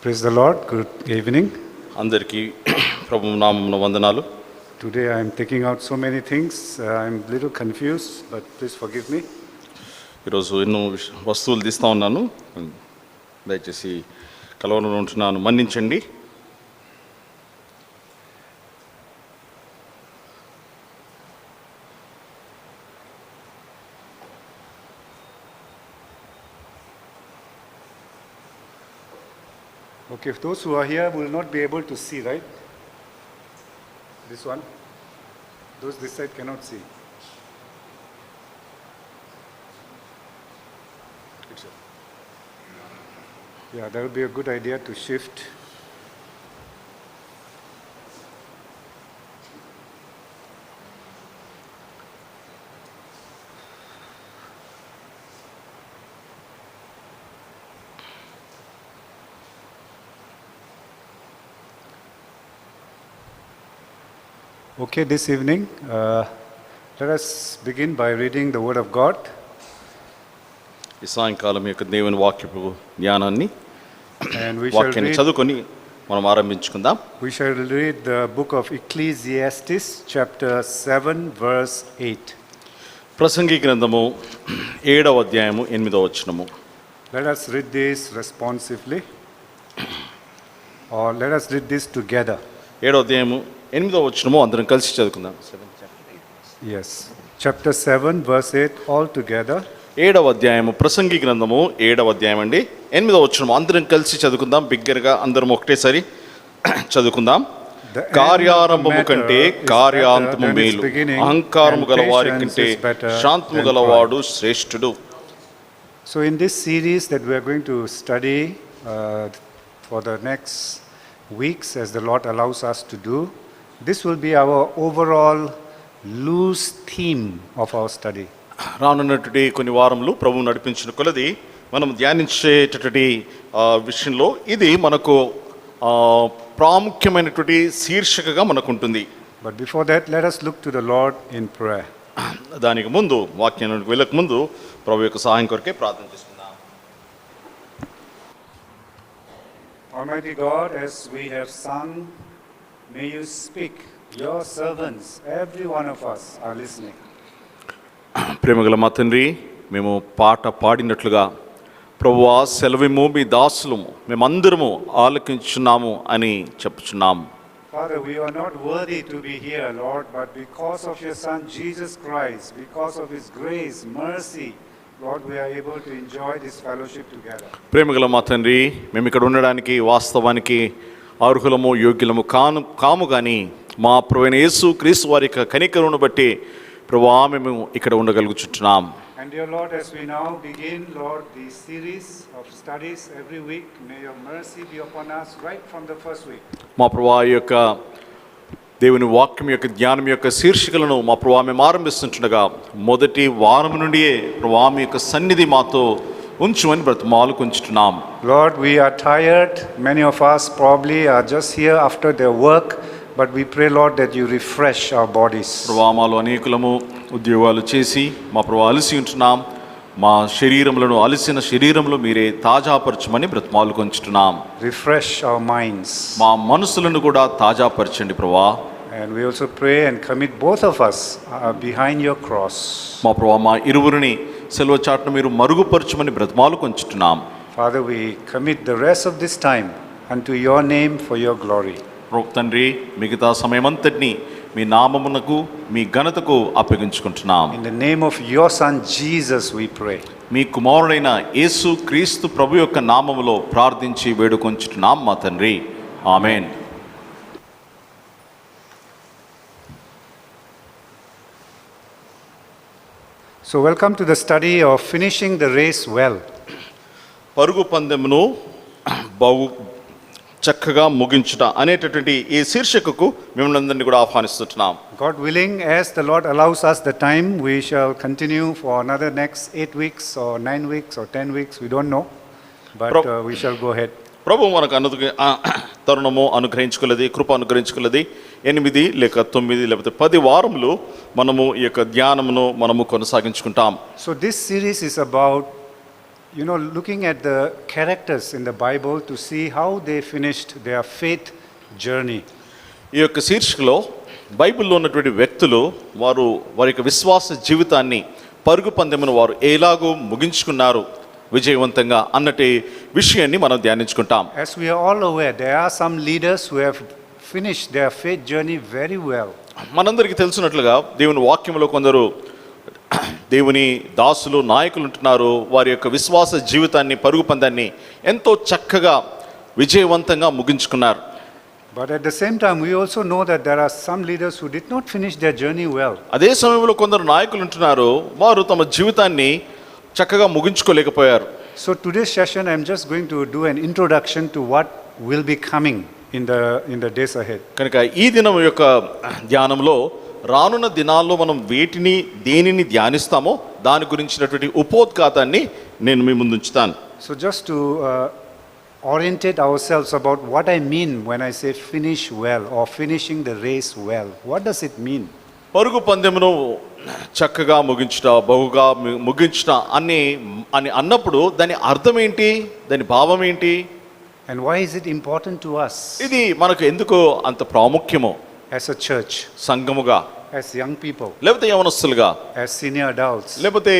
Praise the Lord. Good evening. అందరికీ ప్రభువు నామమున వందనాలు. Today I am taking out so many things. I am a little confused, but please forgive me. ఈరోజు ఎన్నో వస్తువులు తీస్తూ ఉన్నాను, దయచేసి కలవను ఉంటున్నాను, మన్నించండి. Okay, if those who are here will not be able to see, right? This one? Those this side cannot see. Yeah, that would be a good idea to shift. Okay, this evening, let us begin by reading the Word of God. ఈ సాయంకాలం యొక్క దేవుని వాక్యపు జ్ఞానాన్ని And we shall వాక్యాన్ని read, చదువుకొని మనం ఆరంభించుకుందాం. we shall read the book of Ecclesiastes, chapter 7, verse 8. ప్రసంగి గ్రంథము 7వ అధ్యాయము 8వ వచనము. Let us read this responsively, or let us read this together. 7వ అధ్యాయము 8వ వచనము అందరం కలిసి చదువుకుందాం. Yes, chapter 7, verse 8, all together. 7వ అధ్యాయము ప్రసంగి గ్రంథము 7వ అధ్యాయం అండి, 8వ వచనము అందరం కలిసి చదువుకుందాం. బిగ్గరగా అందరం ఒకటేసారి చదువుకుందాం. కార్యారంభము కంటే కార్యాంతము మేలు, అహంకారము గల వారి కంటే శాంతము గలవాడు శ్రేష్ఠుడు. So in this series that we are going to study for the next weeks, as the Lord allows us to do, this will be our overall loose theme of our study. రానున్నటువంటి కొన్ని వారములు ప్రభువు నడిపించిన కొలది మనం ధ్యానించేటటువంటి విషయంలో ఇది మనకు ప్రాముఖ్యమైనటువంటి శీర్షికగా మనకు ఉంటుంది. But before that, let us look to the Lord in prayer. దానికి ముందు వాక్యానికి వెళ్ళక ముందు ప్రభు యొక్క సహాయం కొరకే ప్రార్థన చేసుకుందాం. Almighty God, as we have sung, may you speak. Your servants, every one of us, are listening. ప్రేమగల మా తండ్రి, మేము పాట పాడినట్లుగా ప్రభువా సెలవిము, మీ దాసులము మేమందరము ఆలకించున్నాము అని చెప్పుచున్నాము. Father, we are not worthy to be here, Lord, but because of your Son Jesus Christ, because of his grace, mercy, Lord, we are able to enjoy this fellowship together. ప్రేమగల మా తండ్రి, మేము ఇక్కడ ఉండడానికి వాస్తవానికి అర్హులము యోగ్యులము కాము కానీ మా ప్రభువైన యేసు క్రీస్తు వారి యొక్క కనికరమును బట్టి ప్రభువా మేము ఇక్కడ ఉండగలుగుచున్నాం. And dear Lord, as we now begin, Lord, the series of studies every week, may your mercy be upon us right from the first week. మా ప్రభువా యొక్క దేవుని వాక్యం యొక్క జ్ఞానం యొక్క శీర్షికలను మా ప్రభువా మేము ఆరంభిస్తుండగా మొదటి వారం నుండియే ప్రభువా మీ యొక్క సన్నిధి మాతో ఉంచుమని బ్రతిమాలుకుంటున్నాం. Lord, we are tired. Many of us probably are just here after their work, but we pray, Lord, that you refresh our bodies. ప్రభువా మాలో అనేకులము ఉద్యోగాలు చేసి మా ప్రభువా అలసి ఉంటున్నాం. మా శరీరములను అలసిన శరీరములు మీరే తాజాపరచమని బ్రతిమాలుకుంటున్నాం. Refresh our minds. మా మనసులను కూడా తాజాపరచండి ప్రభువా. And we also pray and commit both of us behind your cross. మా ప్రభువా మా ఇరువురిని సెలవు చాటున మీరు మరుగుపరచమని బ్రతిమాలుకుంటున్నాం. Father, we commit the rest of this time unto your name for your glory. తండ్రి, మిగతా సమయమంతటిని మీ నామమునకు మీ ఘనతకు అప్పగించుకుంటున్నాం. In the name of your Son Jesus we pray. మీ కుమారుడైన యేసు క్రీస్తు ప్రభు యొక్క నామములో ప్రార్థించి వేడుకొంచుతున్నాం మా తండ్రి. ఆమేన్. So welcome to the study of finishing the race well. పరుగు పందెమును బహు చక్కగా ముగించుట అనేటటువంటి ఈ శీర్షికకు మిమ్మల్ని అందరినీ కూడా ఆహ్వానిస్తున్నాం. God willing, as the Lord allows us the time, we shall continue for another next 8 weeks or 9 weeks or 10 weeks, we don't know, but we shall go ahead. ప్రభు మనకు తరుణము అనుగ్రహించుకోలేది, కృప అనుగ్రహించుకోలేది. 8 లేక 9 లేకపోతే 10 వారములు మనము ఈ యొక్క ధ్యానమును మనము కొనసాగించుకుంటాం. So this series is about you know, looking at the characters in the Bible to see how they finished their faith journey. ఈ యొక్క శీర్షికలో బైబిల్లో ఉన్నటువంటి వ్యక్తులు వారి యొక్క విశ్వాస జీవితాన్ని పరుగు పందెమును వారు ఎలాగూ ముగించుకున్నారు విజయవంతంగా అన్నటి విషయాన్ని మనం ధ్యానించుకుంటాం. As we are all aware, there are some leaders who have finished their faith journey very well. మనందరికీ తెలిసినట్లుగా దేవుని వాక్యంలో కొందరు దేవుని దాసులు నాయకులు ఉంటున్నారు. వారి యొక్క విశ్వాస జీవితాన్ని పరుగు పందాన్ని ఎంతో చక్కగా విజయవంతంగా ముగించుకున్నారు. But at the same time, we also know that there are some leaders who did not finish their journey well. అదే సమయంలో కొందరు నాయకులు ఉంటున్నారు, వారు తమ జీవితాన్ని చక్కగా ముగించుకోలేకపోయారు. So today's session, I'm just going to do an introduction to what will be coming in the days ahead. కనుక ఈ దినం యొక్క ధ్యానంలో రానున్న దినాల్లో మనం దేనిని ధ్యానిస్తామో దాని గురించినటువంటి ఉపోద్ఘాతాన్ని నేను మీ ముందు ఉంచుతాను. So just to orientate ourselves about what I mean when I say finish well or finishing the race well. What does it mean? పరుగు పందెమును చక్కగా ముగించుట, బహుగా ముగించుట అని అన్నప్పుడు దాని అర్థం ఏంటి, దాని భావం ఏంటి, And why is it important to us ఇది మనకు ఎందుకు అంత ప్రాముఖ్యమో as a church, సంఘముగా, as young people, లేకపోతే యవనస్తులుగా, as senior adults, లేకపోతే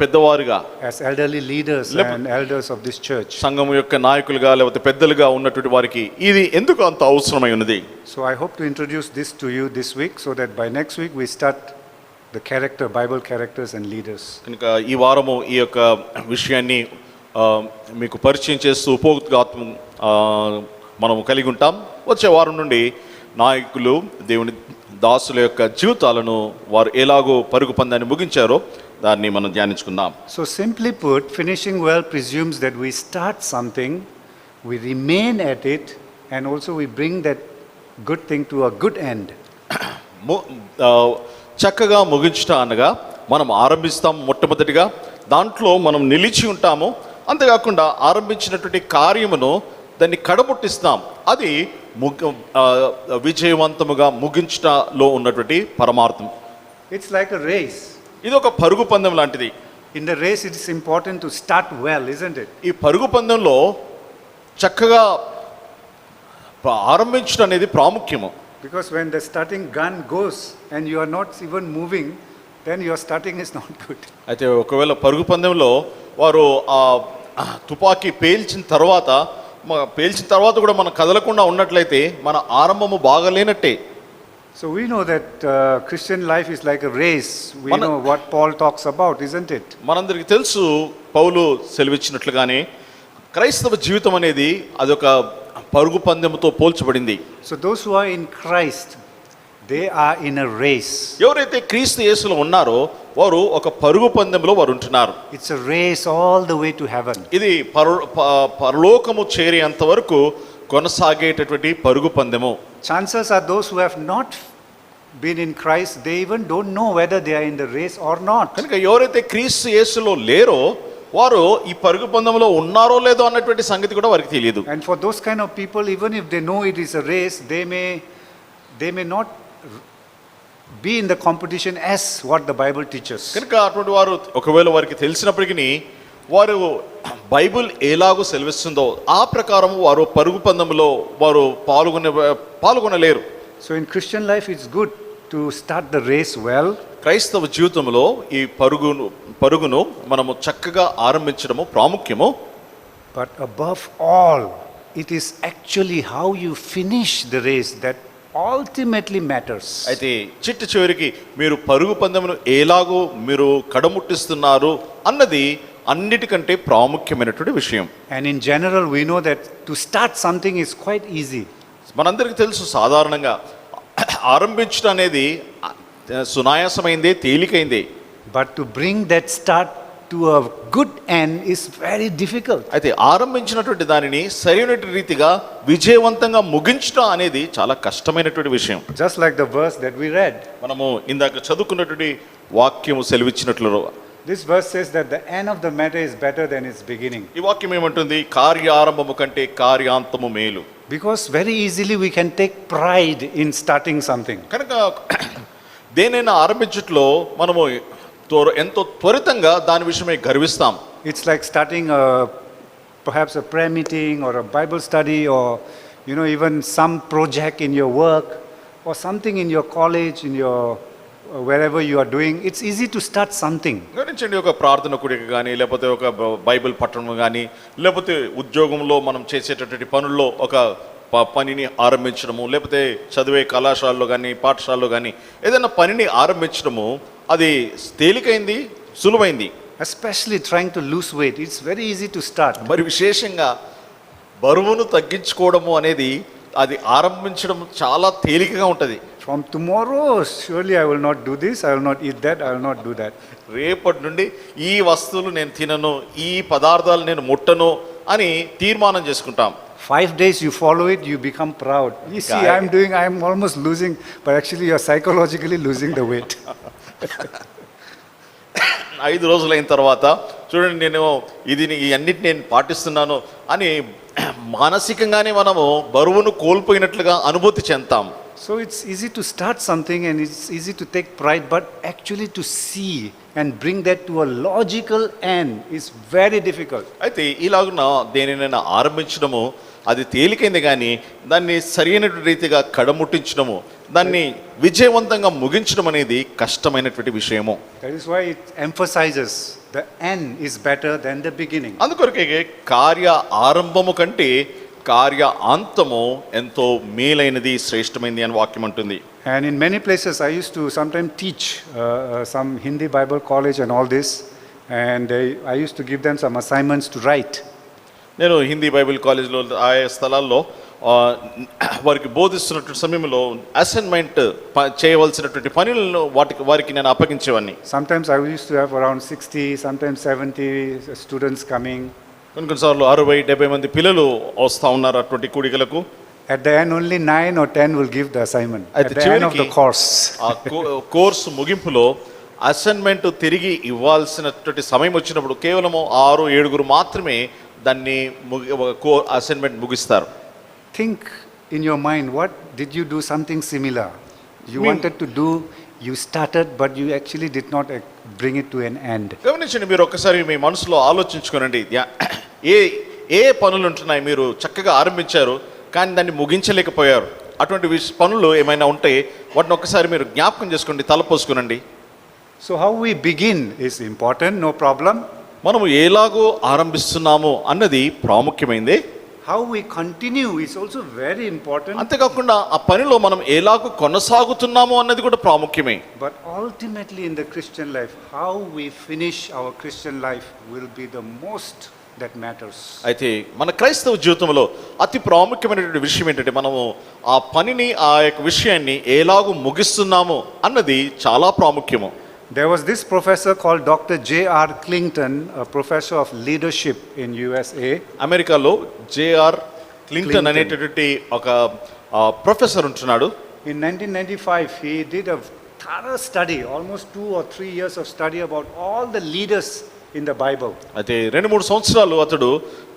పెద్దవారుగా, as elderly leaders and elders of this church? సంఘము యొక్క నాయకులుగా లేకపోతే పెద్దలుగా ఉన్నటువంటి వారికి ఇది ఎందుకు అంత అవసరమై ఉన్నది? So I hope to introduce this to you this week so that by next week we start the Bible characters and leaders. కనుక ఈ వారము ఈ యొక్క విషయాన్ని మీకు పరిచయం చేస్తూ ఉపోద్ఘాతం మనము కలిగి ఉంటాం. వచ్చే వారం నుండి నాయకులు, దేవుని దాసుల యొక్క జీవితాలను వారు ఎలాగో పరుగు పందాన్ని ముగించారో దాన్ని మనం ధ్యానించుకుందాం. So simply put, finishing well presumes that we start something, we remain at it, and also we bring that good thing to a good end. చక్కగా ముగించుట అనగా మనం ఆరంభిస్తాం, మొట్టమొదటిగా దాంట్లో మనం నిలిచి ఉంటాము. అంతేకాకుండా ఆరంభించినటువంటి కార్యమును దాన్ని కడముట్టిస్తాం. అది విజయవంతముగా ముగించుటలో ఉన్నటువంటి పరమార్థం. It's like a race. ఇది ఒక పరుగు పందెం లాంటిది. In the race, it is important to start well, isn't it? ఈ పరుగు పందెంలో చక్కగా ఆరంభించడం అనేది ప్రాముఖ్యము. Because when the starting gun goes and you are not even moving, then your starting is not good. అయితే ఒకవేళ పరుగు పందెంలో వారు ఆ తుపాకీ పేల్చిన తర్వాత కూడా మనం కదలకుండా ఉన్నట్లయితే మన ఆరంభము బాగలేనట్టే. So we know that Christian life is like a race. We know what Paul talks about, isn't it? మనందరికీ తెలుసు పౌలు సెలవిచ్చినట్లుగానే క్రైస్తవ జీవితం అనేది అదొక పరుగు పందెముతో పోల్చబడింది. So those who are in Christ, they are in a race. ఎవరైతే క్రీస్తు యేసులో ఉన్నారో వారు ఒక పరుగు పందెంలో వారు ఉంటున్నారు. It's a race all the way to heaven. ఇది పరలోకము చేరేంత వరకు కొనసాగేటటువంటి పరుగు పందెము. Chances are those who have not been in Christ, they even don't know whether they are in the race or not. కనుక ఎవరైతే క్రీస్తు యేసులో లేరో వారు ఈ పరుగు పందెంలో ఉన్నారో లేదో అన్నటువంటి సంగతి కూడా వారికి తెలియదు. And for those kind of people, even if they know it is a race, they may not be in the competition as what the Bible teaches. కనుక అటువంటి వారు ఒకవేళ వారికి తెలిసినప్పటికీ వారు బైబిల్ ఎలాగో సెలవిస్తుందో ఆ ప్రకారం వారు పరుగు పందెంలో వారు పాల్గొనలేరు. So in Christian life, it's good to start the race well. క్రైస్తవ జీవితంలో ఈ పరుగును మనము చక్కగా ఆరంభించడము ప్రాముఖ్యము. But above all, it is actually how you finish the race that ultimately matters. అయితే చివరికి మీరు పరుగు పందెమును ఎలాగో మీరు కడముట్టిస్తున్నారు అన్నది అన్నిటికంటే ప్రాముఖ్యమైనటువంటి విషయం. And in general, we know that to start something is quite easy. మనందరికీ తెలుసు సాధారణంగా ఆరంభించడం అనేది సునాయాసమైందే, తేలికైందే. But to bring that start to a good end is very difficult. అయితే ఆరంభించినటువంటి దానిని సరైన రీతిగా విజయవంతంగా ముగించడం అనేది చాలా కష్టమైనటువంటి విషయం. Just like the verse that we read. మనము ఇందాక చదువుకున్నటువంటి వాక్యము సెలవిచ్చినట్లు This verse says that the end of the matter is better than its beginning. ఈ వాక్యం ఏమంటుంది? కార్యారంభము కంటే కార్యాంతము మేలు. Because very easily we can take pride in starting something. కనుక దేనైనా ఆరంభించట్లో మనము ఎంతో త్వరితంగా దాని విషయమై గర్విస్తాం. It's like starting perhaps a prayer meeting or a Bible study or, even some project in your work or something in your college, in your wherever you are doing. It's easy to start something. గమనించండి, ఒక ప్రార్థన కూడిక కానీ, లేకపోతే ఒక Bible పట్టణం కానీ, లేకపోతే ఉద్యోగంలో మనం చేసేటటువంటి పనుల్లో ఒక పనిని ఆరంభించడము, లేకపోతే చదివే కళాశాలలో కానీ పాఠశాలలో కానీ ఏదైనా పనిని ఆరంభించడము అది తేలికైంది, సులువైంది. Especially trying to lose weight. It's very easy to start. మరి విశేషంగా బరువును తగ్గించుకోవడము అనేది అది ఆరంభించడం చాలా తేలికగా ఉంటుంది. From tomorrow, surely I will not do this, I will not eat that, I will not do that. రేపటి నుండి ఈ వస్తువులు నేను తినను, ఈ పదార్థాలు నేను ముట్టను అని తీర్మానం చేసుకుంటాం. 5 days you follow it, you become proud. You see, I'm almost losing, but actually you're psychologically losing the weight. 5 రోజులైన తర్వాత చూడండి, నేను ఈ అన్నిటిని నేను పాటిస్తున్నాను అని మానసికంగానే మనము బరువును కోల్పోయినట్లుగా అనుభూతి చెందాం. So it's easy to start something and it's easy to take pride, but actually to see and bring that to a logical end is very difficult. అయితే ఇలాగున దేనినైనా ఆరంభించడము అది తేలికైంది, కానీ దాన్ని సరైనటువంటి రీతిగా కడముట్టించడము, దాన్ని విజయవంతంగా ముగించడం అనేది కష్టమైనటువంటి విషయము. That is why it emphasizes the end is better than the beginning. అందుకొరకే కార్య ఆరంభము కంటే కార్య అంతము ఎంతో మేలైనది, శ్రేష్టమైనది అని వాక్యం అంటుంది. And in many places I used to sometimes teach some Hindi Bible college and all this, and I used to give them some assignments to write. నేను హిందీ బైబిల్ కాలేజ్లో ఆయా స్థలాల్లో వారికి బోధిస్తున్నటువంటి సమయంలో అసైన్మెంట్ చేయవలసినటువంటి పనులను వారికి నేను అప్పగించేవాడిని. Sometimes I used to have around 60, sometimes 70 students coming. కొన్నిసార్లు 60-70 మంది పిల్లలు వస్తూ ఉన్నారు అటువంటి కూడికలకు. At the end only 9 or 10 will give the assignment At at the end of the course. ఆ కోర్సు ముగింపులో అసైన్మెంట్ తిరిగి ఇవ్వాల్సినటువంటి సమయం వచ్చినప్పుడు కేవలం 6-7 మాత్రమే దాన్ని assignment ముగిస్తారు. Think in your mind, what did you do something similar? You wanted to do, you started, but you actually did not bring it to an end. గమనించండి, మీరు ఒక్కసారి మీ మనసులో ఆలోచించుకోనండి. ఏ పనులు ఉంటున్నాయి, మీరు చక్కగా ఆరంభించారు కానీ దాన్ని ముగించలేకపోయారు. అటువంటి పనులు ఏమైనా ఉంటే వాటిని ఒక్కసారి మీరు జ్ఞాపకం చేసుకోండి, తలపోసుకునండి. So how we begin is important, no problem. మనము ఎలాగో ఆరంభిస్తున్నాము అన్నది ప్రాముఖ్యమైంది. How we continue is also very important. అంతేకాకుండా ఆ పనిలో మనం ఎలాగో కొనసాగుతున్నాము అన్నది కూడా ప్రాముఖ్యమే. But ultimately in the Christian life, how we finish our Christian life will be the most that matters. అయితే మన క్రైస్తవ జీవితంలో అతి ప్రాముఖ్యమైనటువంటి విషయం ఏంటంటే మనము ఆ పనిని, ఆ యొక్క విషయాన్ని ఎలాగో ముగిస్తున్నాము అన్నది చాలా ప్రాముఖ్యము. There was this professor called Dr. J.R. Clinton, a professor of leadership in USA. అమెరికాలో J.R. క్లింటన్ అనేటటువంటి ఒక ప్రొఫెసర్ ఉంటున్నాడు. In 1995, he did a thorough study, almost 2 or 3 years of study about all the leaders in the Bible. అయితే 2-3 సంవత్సరాలు అతడు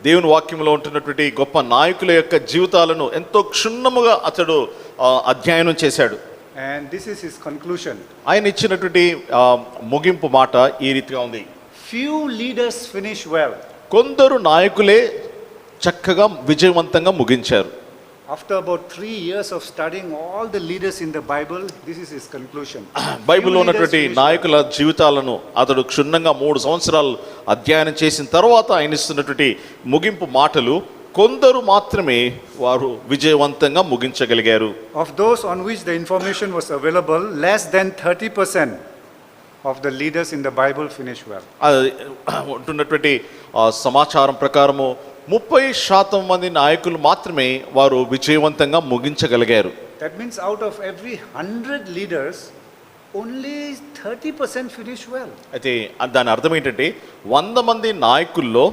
దేవుని వాక్యంలో ఉంటున్నటువంటి గొప్ప నాయకుల యొక్క జీవితాలను ఎంతో క్షుణ్ణముగా అతడు అధ్యయనం చేశాడు. And this is his conclusion. ఆయన ఇచ్చినటువంటి ముగింపు మాట ఈ రీతిగా ఉంది. Few leaders finish well. కొందరు నాయకులే చక్కగా విజయవంతంగా ముగించారు. After about 3 years of studying all the leaders in the Bible, this is his conclusion. బైబిల్లో ఉన్నటువంటి నాయకుల జీవితాలను అతడు క్షుణ్ణంగా 3 సంవత్సరాలు అధ్యయనం చేసిన తర్వాత ఆయన ఇస్తున్నటువంటి ముగింపు మాటలు, కొందరు మాత్రమే వారు విజయవంతంగా ముగించగలిగారు. Of those on which the information was available, less than 30% of the leaders in the Bible finish well. ఉంటున్నటువంటి సమాచారం ప్రకారము 30% మంది నాయకులు మాత్రమే వారు విజయవంతంగా ముగించగలిగారు. That means out of every 100 leaders, only 30% finish well. అయితే దాని అర్థం ఏంటంటే 100 మంది నాయకుల్లో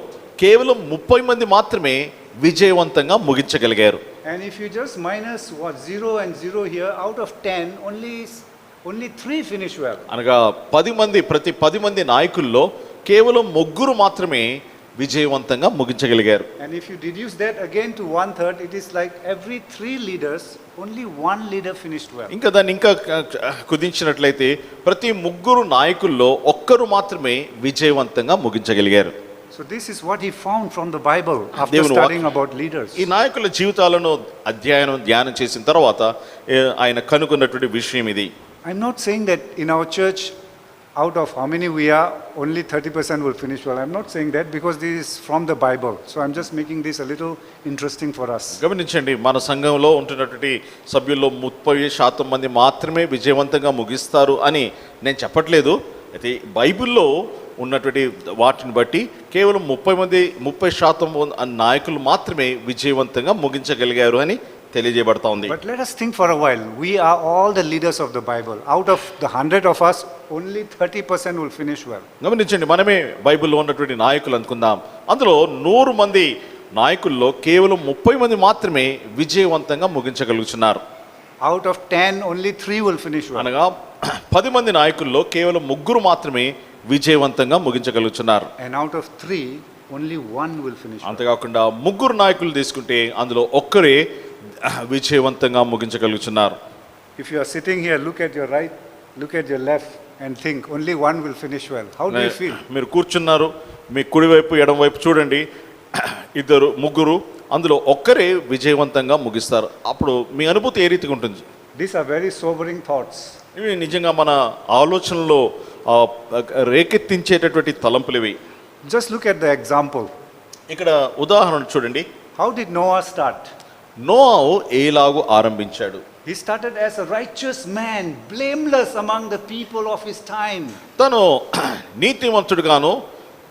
కేవలం 30 మంది మాత్రమే విజయవంతంగా ముగించగలిగారు. And if you just minus 0 and 0 here, out of 10, only 3 finish well. అనగా 10 మంది, ప్రతి 10 మంది నాయకుల్లో కేవలం 3 మాత్రమే విజయవంతంగా ముగించగలిగారు. And if you deduce that again to 1/3, it is like every 3 leaders, only 1 leader finished well. ఇంకా దాన్ని ఇంకా కుదించినట్లయితే ప్రతి 3 నాయకుల్లో ఒక్కరు మాత్రమే విజయవంతంగా ముగించగలిగారు. So this is what he found from the Bible after దేవుని studying about leaders. ఈ నాయకుల జీవితాలను ధ్యానం చేసిన తర్వాత ఆయన కనుగొన్నటువంటి విషయం ఇది. I'm not saying that in our church, out of how many we are, only 30% will finish well. I'm not saying that because this is from the Bible. So I'm just making this a little interesting for us. గమనించండి, మన సంఘంలో ఉంటున్నటువంటి సభ్యుల్లో 30% మంది మాత్రమే విజయవంతంగా ముగిస్తారు అని నేను చెప్పట్లేదు. అయితే బైబిల్లో ఉన్నటువంటి వాటిని బట్టి కేవలం 30% నాయకులు మాత్రమే విజయవంతంగా ముగించగలిగారు అని తెలియజేయబడతా ఉంది. But let us think for a while. We are all the leaders of the Bible. Out of the 100 of us, only 30% will finish well. గమనించండి, మనమే బైబిల్లో ఉన్నటువంటి నాయకులు అనుకుందాం. అందులో 100 మంది నాయకుల్లో కేవలం 30 మంది మాత్రమే విజయవంతంగా ముగించగలుగుతున్నారు. Out of 10, only 3 will finish well. అనగా 10 మంది నాయకుల్లో కేవలం 3 మాత్రమే విజయవంతంగా ముగించగలుగుతున్నారు. And out of 3, only 1 will finish well. అంతేకాకుండా 3 నాయకులు తీసుకుంటే అందులో ఒక్కరే విజయవంతంగా ముగించగలుగుతున్నారు. If you are sitting here, look at your right, look at your left and think only 1 will finish well. How do you feel? మీరు కూర్చున్నారు, మీ కుడివైపు ఎడమవైపు చూడండి, 3 అందులో ఒక్కరే విజయవంతంగా ముగిస్తారు. అప్పుడు మీ అనుభూతి ఏ రీతిగా ఉంటుంది? These are very sobering thoughts. ఇవి నిజంగా మన ఆలోచనలో రేకెత్తించేటటువంటి తలంపులు ఇవి. Just look at the example. ఇక్కడ ఉదాహరణ చూడండి. How did Noah start? Novahu ఏలాగు ఆరంభించాడు? He started as a righteous man, blameless among the people of his time. తను నీతివంతుడుగాను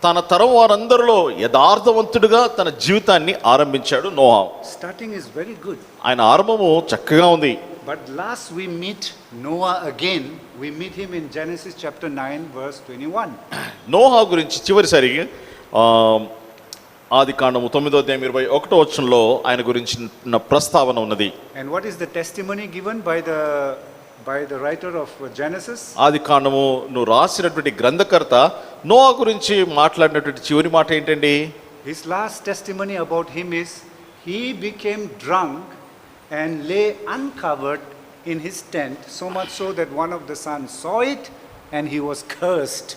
తన తరం వారందరిలో యథార్థవంతుడుగా తన జీవితాన్ని ఆరంభించాడు నోవాహు. Starting is very good. ఆయన ఆరంభము చక్కగా ఉంది. But last we meet Noah again, we meet him in Genesis chapter 9 verse 21. నోవాహు గురించి చివరిసారి ఆదికాండము 9:21 ఆయన గురించిన ప్రస్తావన ఉన్నది. And what is the testimony given by the writer of Genesis? ఆదికాండము రాసినటువంటి గ్రంథకర్త నోవాహు గురించి మాట్లాడినటువంటి చివరి మాట ఏంటండి? His last testimony about him is he became drunk and lay uncovered in his tent, so much so that one of the sons saw it and he was cursed.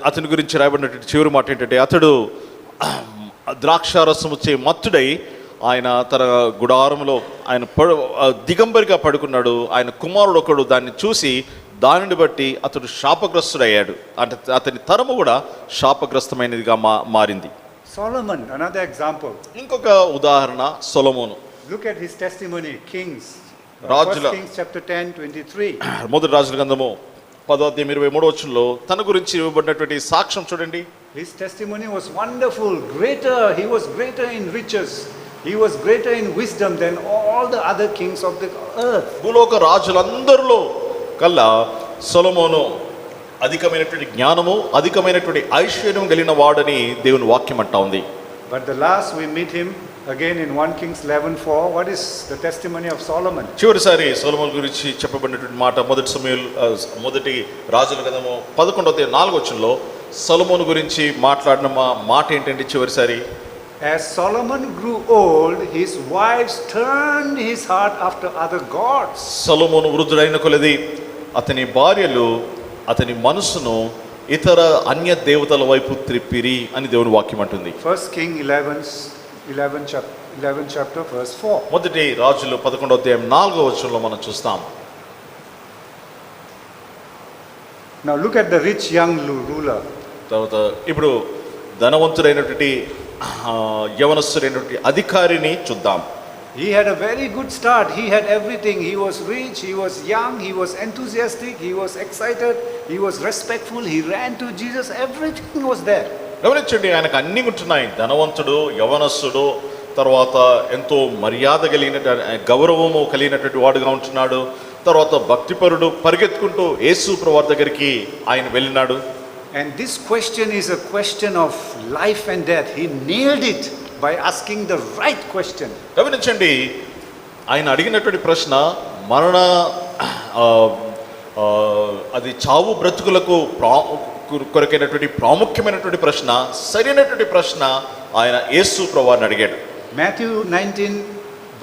అతని గురించి రాయబడినటువంటి చివరి మాట ఏంటంటే అతడు ద్రాక్షారసముచ్చే మత్తుడై ఆయన తన గుడారంలో ఆయన దిగంబరిగా పడుకున్నాడు. ఆయన కుమారుడు ఒకడు దాన్ని చూసి దానిని బట్టి అతడు శాపగ్రస్తుడయ్యాడు. అంటే అతని తరము కూడా శాపగ్రస్తమైనదిగా మారింది. Solomon, another example. ఇంకొక ఉదాహరణ సొలొమోను. Look at his testimony, Kings. రాజుల 1 Kings chapter 10:23. మొదటి రాజుల గ్రంథము 10:23 తన గురించి ఇవ్వబడినటువంటి సాక్ష్యం చూడండి. His testimony was wonderful, greater. He was greater in riches. He was greater in wisdom than all the other kings of the earth. భూలోక రాజులందరిలో కల్లా సొలొమోను అధికమైనటువంటి జ్ఞానము, అధికమైనటువంటి ఐశ్వర్యం కలిగిన వాడని దేవుని వాక్యం అంటా ఉంది. But the last we meet him again in 1 Kings 11:4. What is the testimony of Solomon? చివరిసారి సొలొమోను గురించి చెప్పబడినటువంటి మాట మొదటి రాజుల గ్రంథము 11:4 సొలొమోను గురించి మాట్లాడిన మాట ఏంటంటే చివరిసారి, As Solomon grew old, his wives turned his heart after other gods. సొలొమోను వృద్ధుడైన కొలది అతని భార్యలు అతని మనసును ఇతర అన్య దేవతల వైపు త్రిప్పిరి అని దేవుని వాక్యం అంటుంది. 1 King 11 chapter verse 4. మొదటి రాజులు 11:4 మనం చూస్తాం. Now look at the rich young ruler. తర్వాత ఇప్పుడు ధనవంతుడైనటువంటి యవనస్తుడైనటువంటి అధికారిని చూద్దాం. He had a very good start. He had everything. He was rich, he was young, he was enthusiastic, he was excited, he was respectful, he ran to Jesus, everything was there. గమనించండి, ఆయనకు అన్ని ఉంటున్నాయి. ధనవంతుడు, యవనస్తుడు, తర్వాత ఎంతో మర్యాద కలిగిన గౌరవము కలిగినటువంటి వాడుగా ఉంటున్నాడు. తర్వాత భక్తిపరుడు, పరిగెత్తుకుంటూ యేసు ప్రభువు దగ్గరికి ఆయన వెళ్ళినాడు. And this question is a question of life and death. He nailed it by asking the right question. గమనించండి, ఆయన అడిగినటువంటి ప్రశ్న మరణ అది చావు బ్రతుకులకు కొరకైనటువంటి ప్రాముఖ్యమైనటువంటి ప్రశ్న, సరైనటువంటి ప్రశ్న ఆయన యేసు ప్రభువుని అడిగాడు. Matthew 19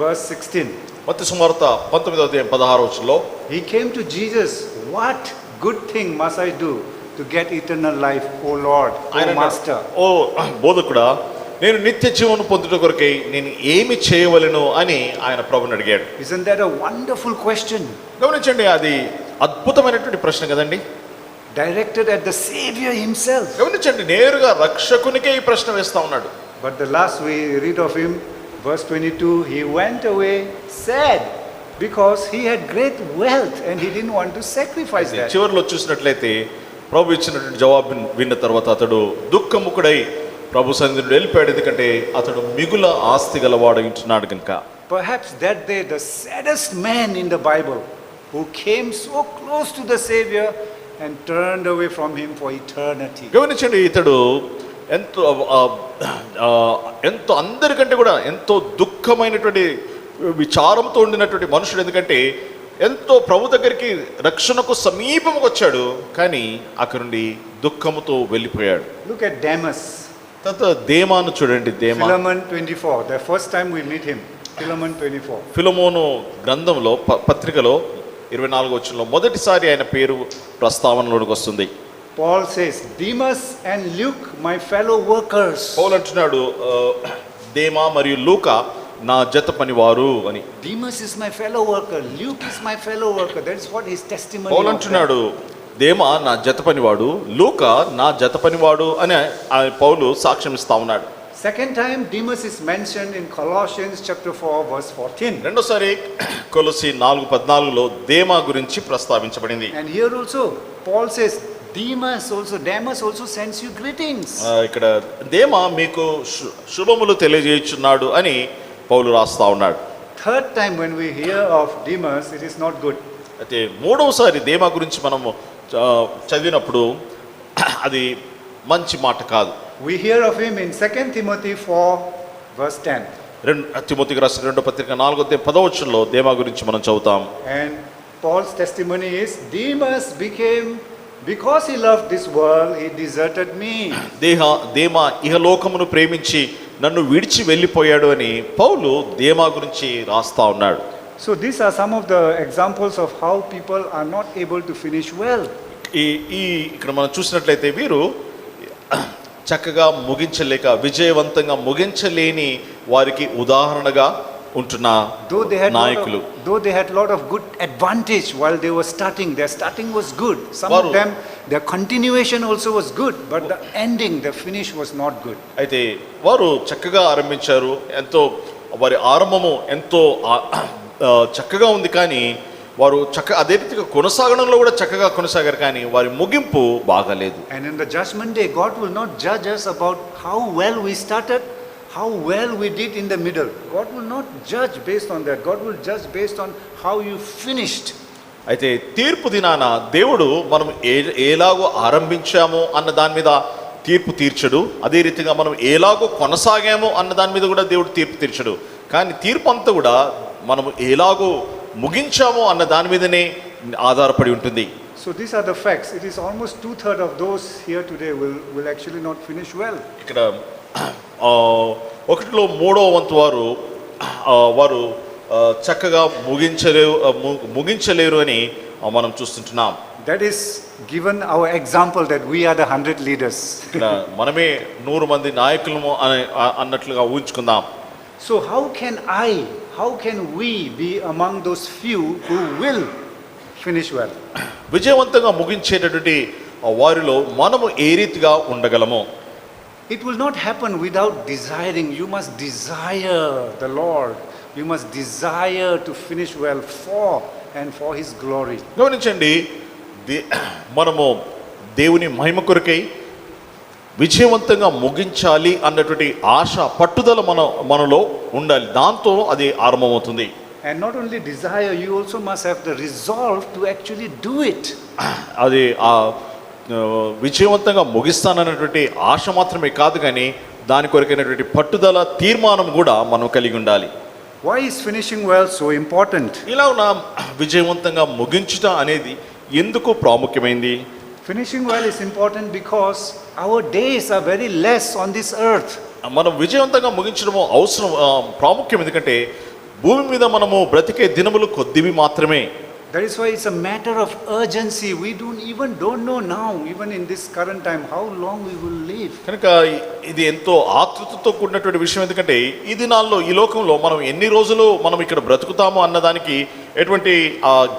verse 16. మత్తయి సువార్త 19:16 He came to Jesus, what good thing must I do to get eternal life, O Lord, O ఆయన Master? ఓ బోధకుడా, నేను నిత్య జీవనం పొందుట కొరకై నేను ఏమి చేయవలెను అని ఆయన ప్రభుని అడిగాడు. Isn't that a wonderful question? గమనించండి, అది అద్భుతమైనటువంటి ప్రశ్న కదండి. Directed at the Savior himself. గమనించండి, నేరుగా రక్షకునికే ఈ ప్రశ్న వేస్తా ఉన్నాడు. But the last we read of him, verse 22, he went away sad because he had great wealth and he didn't want to sacrifice that. చివరిలో చూసినట్లయితే ప్రభు ఇచ్చినటువంటి జవాబు విన్న తర్వాత అతడు దుఃఖముఖుడై ప్రభు సన్నిధిలో వెళ్ళిపోయాడు, ఎందుకంటే అతడు మిగుల ఆస్తి గలవాడు ఉంటున్నాడు కనుక. Perhaps that day the saddest man in the Bible who came so close to the Savior and turned away from him for eternity. గమనించండి, ఇతడు ఎంతో ఎంతో అందరికంటే కూడా ఎంతో దుఃఖమైనటువంటి విచారంతో ఉండినటువంటి మనుషుడు, ఎందుకంటే ఎంతో ప్రభు దగ్గరికి రక్షణకు సమీపంగా వచ్చాడు, కానీ అక్కడి నుండి దుఃఖముతో వెళ్ళిపోయాడు. Look at Demas. తర్వాత దేమాను చూడండి. దేమా, Philemon 24, the first time we meet him. Philemon 24. ఫిలమోను గ్రంథంలో పత్రికలో 24వ వచనంలో మొదటిసారి ఆయన పేరు ప్రస్తావనలోకి వస్తుంది. Paul says, Demas and Luke, my fellow workers. పౌలు అంటున్నాడు, దేమా మరియు లూకా నా జత పనివారు అని. Demas is my fellow worker. Luke is my fellow worker. That is what his testimony Paul was. అంటున్నాడు, దేమా నా జత పనివాడు, లూకా నా జత పనివాడు అని పౌలు సాక్ష్యం ఇస్తా ఉన్నాడు. Second time, Demas is mentioned in Colossians chapter 4, verse 14. రెండోసారి కొలొస్సీ 4:14లో దేమా గురించి ప్రస్తావించబడింది. And here also, Paul says, Demas also sends you greetings. ఇక్కడ దేమా మీకు శుభములు తెలియజేయుచున్నాడు అని పౌలు రాస్తా ఉన్నాడు. Third time when we hear of Demas, it is not good. అయితే మూడవసారి దేమా గురించి మనము చదివినప్పుడు అది మంచి మాట కాదు. We hear of him in 2 Timothy 4, verse 10. తిమోతికి రాసిన 2వ పత్రిక 4:10 వచనంలో దేమా గురించి మనం చదువుతాం. And Paul's testimony is, Demas became, because he loved this world, he deserted me. దేమా ఇహలోకమును ప్రేమించి నన్ను విడిచి వెళ్ళిపోయాడు అని పౌలు దేమా గురించి రాస్తా ఉన్నాడు. So these are some of the examples of how people are not able to finish well. ఇక్కడ మనం చూసినట్లయితే వీరు చక్కగా ముగించలేక, విజయవంతంగా ముగించలేని వారికి ఉదాహరణగా ఉంటున్న నాయకులు. Though they had lot of good advantage while they were starting, their starting was good. Some of them, their continuation also was good, but the ending, the finish was not good. అయితే వారు చక్కగా ఆరంభించారు, ఎంతో వారి ఆరంభము ఎంతో చక్కగా ఉంది, కానీ వారు అదే రీతిగా కొనసాగడంలో కూడా చక్కగా కొనసాగారు, కానీ వారి ముగింపు బాగాలేదు. And in the judgment day, God will not judge us about how well we started, how well we did in the middle. God will not judge based on that. God will judge based on how you finished. అయితే తీర్పు దినాన దేవుడు మనం ఎలాగో ఆరంభించామో అన్న దాని మీద తీర్పు తీర్చడు, అదే రీతిగా మనం ఎలాగో కొనసాగామో అన్న దాని మీద కూడా దేవుడు తీర్పు తీర్చడు, కానీ తీర్పు అంతా కూడా మనం ఎలాగో ముగించామో అన్న దాని మీదనే ఆధారపడి ఉంటుంది. So these are the facts. It is almost 2/3 of those here today will actually not finish well. ఇక్కడ 1/3 వంతు వారు చక్కగా ముగించలేరు అని మనం చూస్తుంటున్నాం. That is given our example that we are the 100 leaders. మనమే 100 మంది నాయకులము అన్నట్లుగా ఊహించుకుందాం. So how can we be among those few who will finish well? విజయవంతంగా ముగించేటటువంటి వారిలో మనము ఏ రీతిగా ఉండగలము? It will not happen without desiring. You must desire the Lord. You must desire to finish well for his glory. గమనించండి, మనము దేవుని మహిమ కొరకై విజయవంతంగా ముగించాలి అన్నటువంటి ఆశ, పట్టుదల మనలో ఉండాలి. దాంతో అది ఆరంభమవుతుంది. And not only desire, you also must have the resolve to actually do it. అది విజయవంతంగా ముగిస్తానన్నటువంటి ఆశ మాత్రమే కాదు, కానీ దాని కొరకైనటువంటి పట్టుదల, తీర్మానం కూడా మనం కలిగి ఉండాలి. Why is finishing well so important? ఇలా ఉన్న విజయవంతంగా ముగించుట అనేది ఎందుకు ప్రాముఖ్యమైంది? Finishing well is important because our days are very less on this earth. మనం విజయవంతంగా ముగించడము ప్రాముఖ్యం, ఎందుకంటే భూమి మీద మనము బ్రతికే దినములు కొద్దివి మాత్రమే. That is why it's a matter of urgency. We don't know now, even in this current time, how long we will live. కనుక ఇది ఎంతో ఆతృతతో కూడినటువంటి విషయం. ఎందుకంటే ఈ దినాల్లో ఈ లోకంలో మనం ఎన్ని రోజులు మనం ఇక్కడ బ్రతుకుతాము అన్నదానికి ఎటువంటి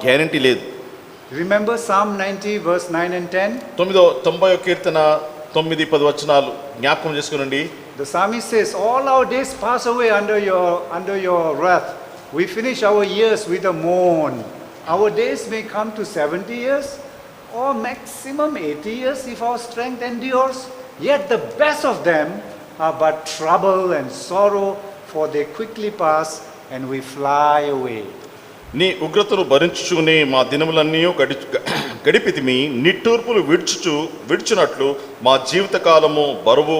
గ్యారంటీ లేదు. Remember Psalm 90 verse 9 and 10? 90వ కీర్తన 9-10 వచనాలు జ్ఞాపకం చేసుకునండి. The psalmist says, all our days pass away under your wrath. We finish our years with a moan. Our days may come to 70 years or maximum 80 years if our strength endures. Yet the best of them are but trouble and sorrow, for they quickly pass and we fly away. నీ ఉగ్రతను భరించుచుని మా దినములన్నీ గడిపితిమి, నిట్టూర్పులు విడుచునట్లు మా జీవితకాలము బరువు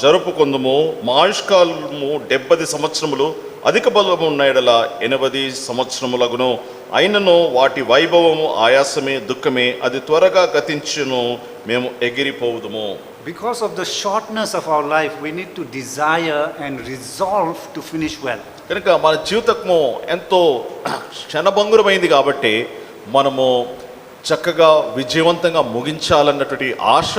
జరుపుకొందుము. మా ఆయుష్కాలము 70 సంవత్సరములు, అధిక బలము ఉన్న ఎడల 80 సంవత్సరములగును. అయినను వాటి వైభవము ఆయాసమే, దుఃఖమే, అది త్వరగా గతించును, మేము ఎగిరిపోవుదుము. Because of the shortness of our life, we need to desire and resolve to finish well. కనుక మన జీవితము ఎంతో క్షణభంగురమైంది కాబట్టి మనము చక్కగా విజయవంతంగా ముగించాలన్నటువంటి ఆశ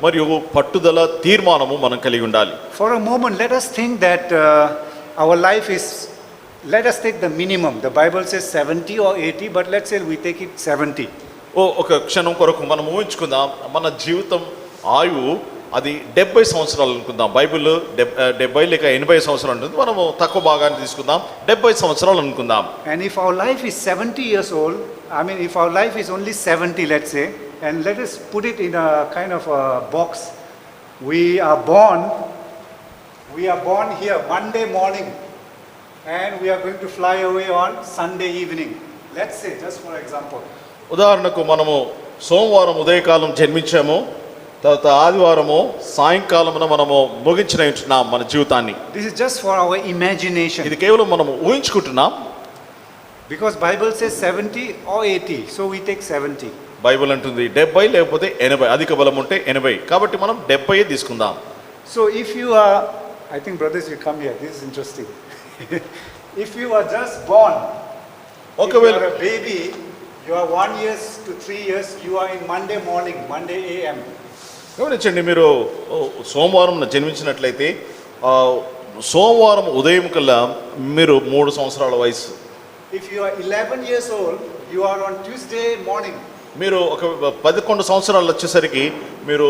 మరియు పట్టుదల తీర్మానము మనం కలిగి ఉండాలి. For a moment, let us think that our life is, let us take the minimum. The Bible says 70 or 80, but let's say we take it 70. ఒక క్షణం కొరకు మనం ఊహించుకుందాం, మన జీవితం ఆయువు అది 70 సంవత్సరాలు అనుకుందాం. బైబిల్ 70 లేక 80 సంవత్సరాలు ఉంటుంది. మనము తక్కువ భాగాన్ని తీసుకుందాం, 70 సంవత్సరాలు అనుకుందాం. And if our life is 70 years old, if our life is only 70, let's say, and let us put it in a kind of a box. We are born here Monday morning, and we are going to fly away on Sunday evening. Let's say, just for example. ఉదాహరణకు మనము సోమవారం ఉదయకాలం జన్మించాము, తర్వాత ఆదివారము సాయంకాలమున మనము ముగించున్నాం మన జీవితాన్ని. This is just for our imagination. ఇది కేవలం మనము ఊహించుకుంటున్నాం. Because Bible says 70 or 80, so we take 70. Bible అంటుంది 70 లేకపోతే 80, అధిక బలం ఉంటే 80, కాబట్టి మనం 70 తీసుకుందాం. So if you are, I think brothers you come here, this is interesting. If you are just born, if you are a baby, you are 1 year to 3 years, you are in Monday morning, Monday AM. గమనించండి, మీరు సోమవారం జన్మించినట్లయితే సోమవారం ఉదయం కల్లా మీరు 3 సంవత్సరాల వయసు. If you are 11 years old, you are on Tuesday morning. మీరు ఒక 11 సంవత్సరాలు వచ్చేసరికి మీరు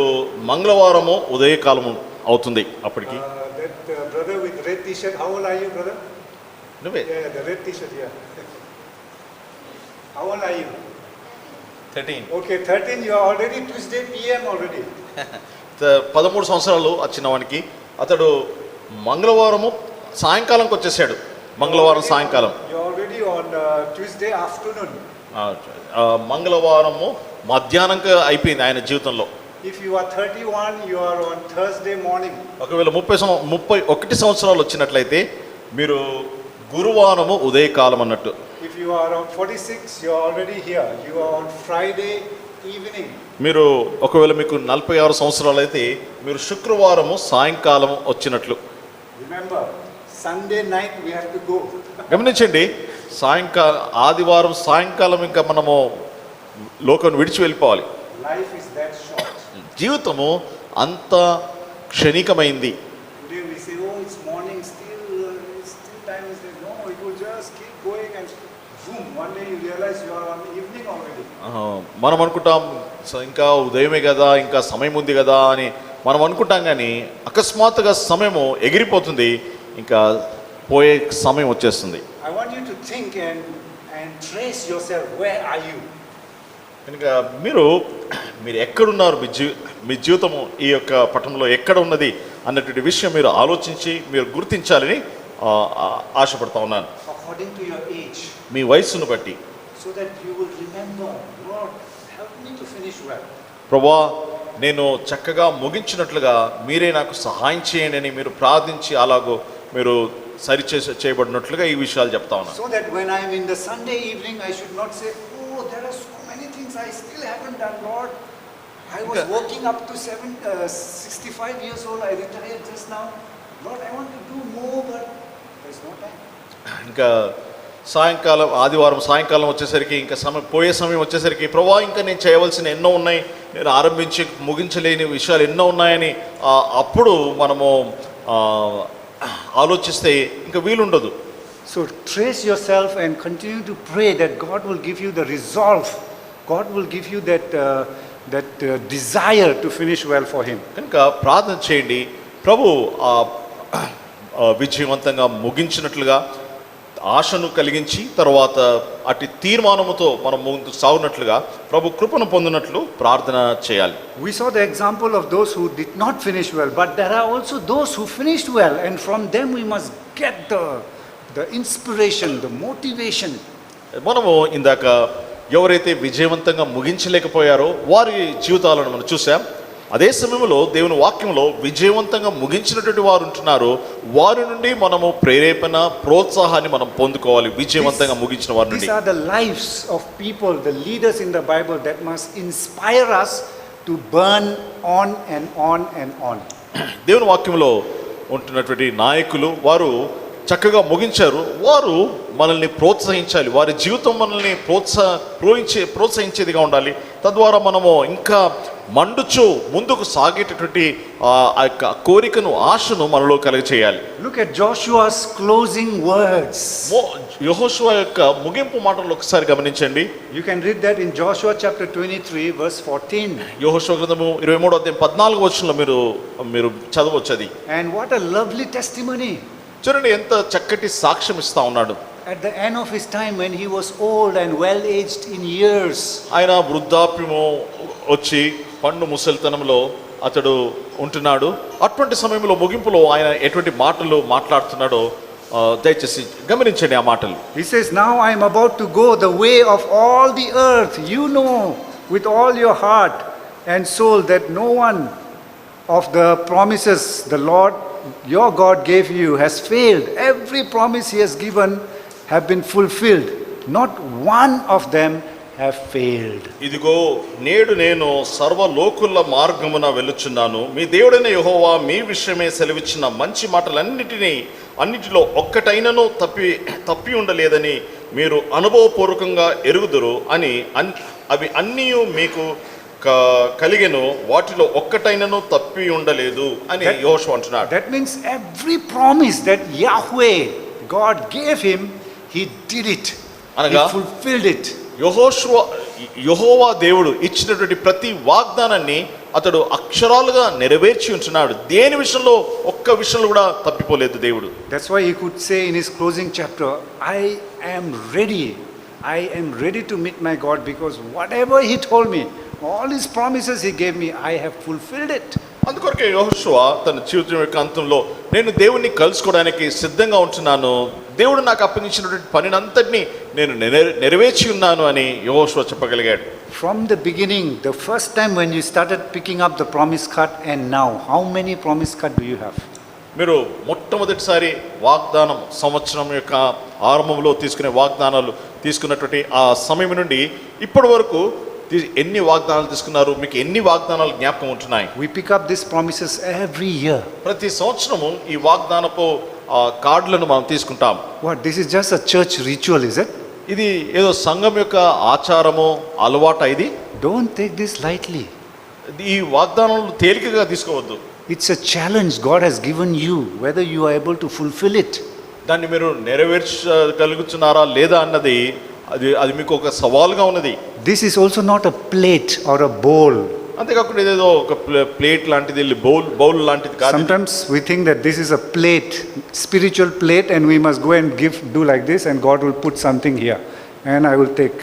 మంగళవారము ఉదయకాలము అవుతుంది అప్పటికి. That brother with red t-shirt, how old are you, brother? నువ్వే. Yeah, the red t-shirt, yeah. How old are you? 13. Okay, 13, you are already Tuesday PM already. 13 సంవత్సరాలు వచ్చినవానికి అతడు మంగళవారము సాయంకాలంకి వచ్చేసాడు. మంగళవారం సాయంకాలం. You are already on Tuesday afternoon. మంగళవారము మధ్యాహ్నంకి అయిపోయింది ఆయన జీవితంలో. If you are 31, you are on Thursday morning. ఒకవేళ 31 సంవత్సరాలు వచ్చినట్లయితే మీరు గురువారము ఉదయకాలం అన్నట్టు. If you are on 46, you are already here. You are on Friday evening. మీరు ఒకవేళ మీకు 46 సంవత్సరాలు అయితే మీరు శుక్రవారము సాయంకాలం వచ్చినట్లు. Remember, Sunday night we have to go. గమనించండి, ఆదివారం సాయంకాలం ఇంకా మనము లోకం విడిచి వెళ్ళిపోవాలి. Life is that short. జీవితము అంత క్షణికమైంది. Today we say, oh, it's morning, still time is there. No, it will just keep going and zoom. One day you realize you are on evening already. మనం అనుకుంటాం ఇంకా ఉదయమే కదా, ఇంకా సమయం ఉంది కదా అని మనం అనుకుంటాం, కానీ అకస్మాత్తుగా సమయము ఎగిరిపోతుంది, ఇంకా పోయే సమయం వచ్చేస్తుంది. I want you to think and trace yourself. Where are you? కనుక మీరు ఎక్కడున్నారు, మీ జీవితము ఈ యొక్క పట్టణంలో ఎక్కడ ఉన్నది అన్నటువంటి విషయం మీరు ఆలోచించి మీరు గుర్తించాలని ఆశపడతా ఉన్నాను. According to your age. మీ వయస్సును బట్టి. So that you will remember, Lord, help me to finish well. ప్రభువా, నేను చక్కగా ముగించినట్లుగా మీరే నాకు సహాయం చేయండి అని మీరు ప్రార్థించి అలాగూ మీరు చేయబడినట్లుగా ఈ విషయాలు చెప్తా ఉన్నాను. So that when I am in the Sunday evening, I should not say, oh, there are so many things I still haven't done, Lord. I was working up to 65 years old. I retired just now. Lord, I want to do more, but there's no time. ఇంకా సాయంకాలం ఆదివారం సాయంకాలం వచ్చేసరికి ఇంకా పోయే సమయం వచ్చేసరికి ప్రభువా ఇంకా నేను చేయవలసిన ఎన్నో ఉన్నాయి, నేను ముగించలేని విషయాలు ఎన్నో ఉన్నాయని అప్పుడు మనము ఆలోచిస్తే ఇంకా వీలుండదు. So trace yourself and continue to pray that God will give you the resolve. God will give you that desire to finish well for Him. కనుక ప్రార్థన చేయండి, ప్రభు విజయవంతంగా ముగించినట్లుగా ఆశను కలిగించి తర్వాత అటు తీర్మానముతో మనం ముందుకు సాగునట్లుగా ప్రభు కృపను పొందినట్లు ప్రార్థన చేయాలి. We saw the example of those who did not finish well, but there are also those who finished well, and from them we must get the inspiration, the motivation. మనము ఇందాక ఎవరైతే విజయవంతంగా ముగించలేకపోయారో వారి జీవితాలను మనం చూసాం. అదే సమయంలో దేవుని వాక్యంలో విజయవంతంగా ముగించినటువంటి వారు ఉంటున్నారు, వారి నుండి మనము ప్రేరేపణ ప్రోత్సాహాన్ని మనం పొందుకోవాలి. విజయవంతంగా ముగించిన వారి నుండి. These are the lives of people, the leaders in the Bible that must inspire us to burn on and on and on. దేవుని వాక్యంలో ఉంటున్నటువంటి నాయకులు వారు చక్కగా ముగించారు, వారు మనల్ని ప్రోత్సహించాలి, వారి జీవితం మనల్ని ప్రోత్సహించేదిగా ఉండాలి. తద్వారా మనము ఇంకా మండుచు ముందుకు సాగేటటువంటి ఆ యొక్క కోరికను ఆశను మనలో కలిగచేయాలి. Look at Joshua's closing words. యెహోషువ యొక్క ముగింపు మాటలు ఒకసారి గమనించండి. You can read that in Joshua chapter 23 verse 14. యెహోషువ గ్రంథము 23వ అధ్యాయం 14వ వచనంలో మీరు చదవచ్చు అది. And what a lovely testimony. చూడండి ఎంత చక్కటి సాక్ష్యం ఇస్తా ఉన్నాడు. At the end of his time when he was old and well aged in years. ఆయన వృద్ధాప్యము వచ్చి పండు ముసలితనంలో అతడు ఉంటున్నాడు. అటువంటి సమయంలో ముగింపులో ఆయన ఎటువంటి మాటలు మాట్లాడుతున్నాడో దయచేసి గమనించండి ఆ మాటలు. He says, now I am about to go the way of all the earth. You know with all your heart and soul that no one of the promises the Lord your God gave you has failed. Every promise He has given have been fulfilled. Not one of them have failed. ఇదిగో నేడు నేను సర్వలోకుల మార్గమున వెళ్ళుచున్నాను. మీ దేవుడైన యెహోవా మీ విషయమే సెలవిచ్చిన మంచి అన్నిటిలో ఒక్కటైనను తప్పి ఉండలేదని మీరు అనుభవపూర్వకంగా ఎరుగుదురు అని అవి అన్నీ మీకు కలిగెను, వాటిలో ఒక్కటైనను తప్పి ఉండలేదు అని యెహోషువ అంటున్నాడు. That means every promise that Yahweh God gave him, he did it. He fulfilled it. యెహోవా దేవుడు ఇచ్చినటువంటి ప్రతి వాగ్దానాన్ని అతడు అక్షరాలుగా నెరవేర్చి ఉంటున్నాడు. దేని విషయంలో ఒక్క విషయంలో కూడా తప్పిపోలేదు దేవుడు. That's why he could say in his closing chapter, I am ready to meet my God, because whatever he told me, all his promises he gave me, I have fulfilled it. అందుకొరకే యెహోషువ తన జీవితం యొక్క అంతంలో నేను దేవుణ్ణి కలుసుకోవడానికి సిద్ధంగా ఉంటున్నాను, దేవుడు నాకు అప్పగించినటువంటి పనినంతటిని నేను నెరవేర్చి ఉన్నాను అని యెహోషువ చెప్పగలిగాడు. From the beginning, the first time when you started picking up the promise card and now, how many promise card do you have? మీరు మొట్టమొదటిసారి వాగ్దానం సంవత్సరం యొక్క ఆరంభంలో తీసుకునే వాగ్దానాలు తీసుకున్నటువంటి ఆ సమయం నుండి ఇప్పటి వరకు ఎన్ని వాగ్దానాలు తీసుకున్నారు? మీకు ఎన్ని వాగ్దానాలు జ్ఞాపకం ఉంటున్నాయి? We pick up these promises every year. ప్రతి సంవత్సరము ఈ వాగ్దానపు కార్డులను మనం తీసుకుంటాం. What, this is just a church ritual, is it? ఇది ఏదో సంఘం యొక్క ఆచారము అలవాట ఇది? Don't take this lightly. ఈ వాగ్దానాలను తేలికగా తీసుకోవద్దు. It's a challenge God has given you, whether you are able to fulfill it. దాన్ని మీరు నెరవేర్చగలుగుతున్నారా లేదా అన్నది అది మీకు ఒక సవాలుగా ఉన్నది. This is also not a plate or a bowl. అంతేకాకుండా ఇదేదో ఒక ప్లేట్ లాంటిది, బౌల్ లాంటిది కాదు. Sometimes we think that this is a plate, spiritual plate, and we must go and do like this, and God will put something here, and I will take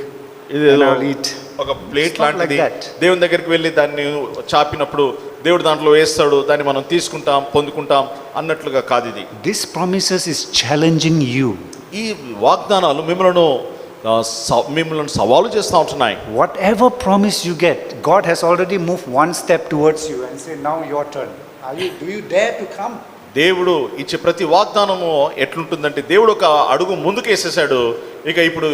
and I will eat. ఒక plate లాంటిది, దేవుని దగ్గరికి వెళ్ళి దాన్ని చాపినప్పుడు దేవుడు దాంట్లో వేస్తాడు, దాన్ని మనం తీసుకుంటాం, పొందుకుంటాం అన్నట్లుగా కాదు ఇది. This promises is challenging you. ఈ వాగ్దానాలు మిమ్మల్ని సవాలు చేస్తూ ఉంటున్నాయి. Whatever promise you get, God has already moved one step towards you and say, now your turn. Do you dare to come? దేవుడు ఇచ్చే ప్రతి వాగ్దానము ఎట్లుంటుందంటే దేవుడు ఒక అడుగు ముందుకు వేసేసాడు. ఇక ఇప్పుడు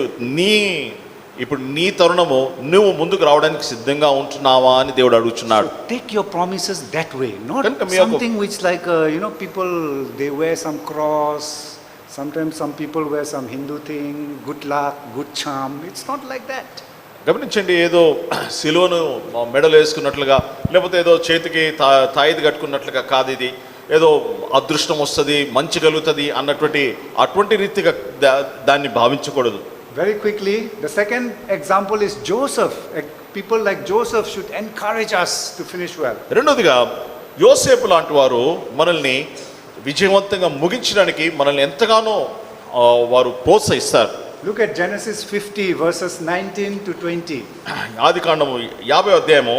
నీ తరుణము నువ్వు ముందుకు రావడానికి సిద్ధంగా ఉంటున్నావా అని దేవుడు అడుగుతున్నాడు. So take your promises that way, not something which like people they wear some cross, Sometimes some people wear some Hindu thing, good luck, good charm. It's not like that. గమనించండి, ఏదో సిలువను మెడలు వేసుకున్నట్లుగా లేకపోతే ఏదో చేతికి తాయిది కట్టుకున్నట్లుగా కాదు. ఇది ఏదో అదృష్టం వస్తుంది, మంచి కలుగుతుంది అటువంటి రీతిగా దాన్ని భావించకూడదు. Very quickly, the second example is Joseph. People like Joseph should encourage us to finish well. రెండోదిగా యోసేపు లాంటి వారు మనల్ని విజయవంతంగా ముగించడానికి మనల్ని ఎంతగానో వారు ప్రోత్సహిస్తారు. Look at Genesis 50 verses 19 to 20. ఆదికాండము 50వ అధ్యాయము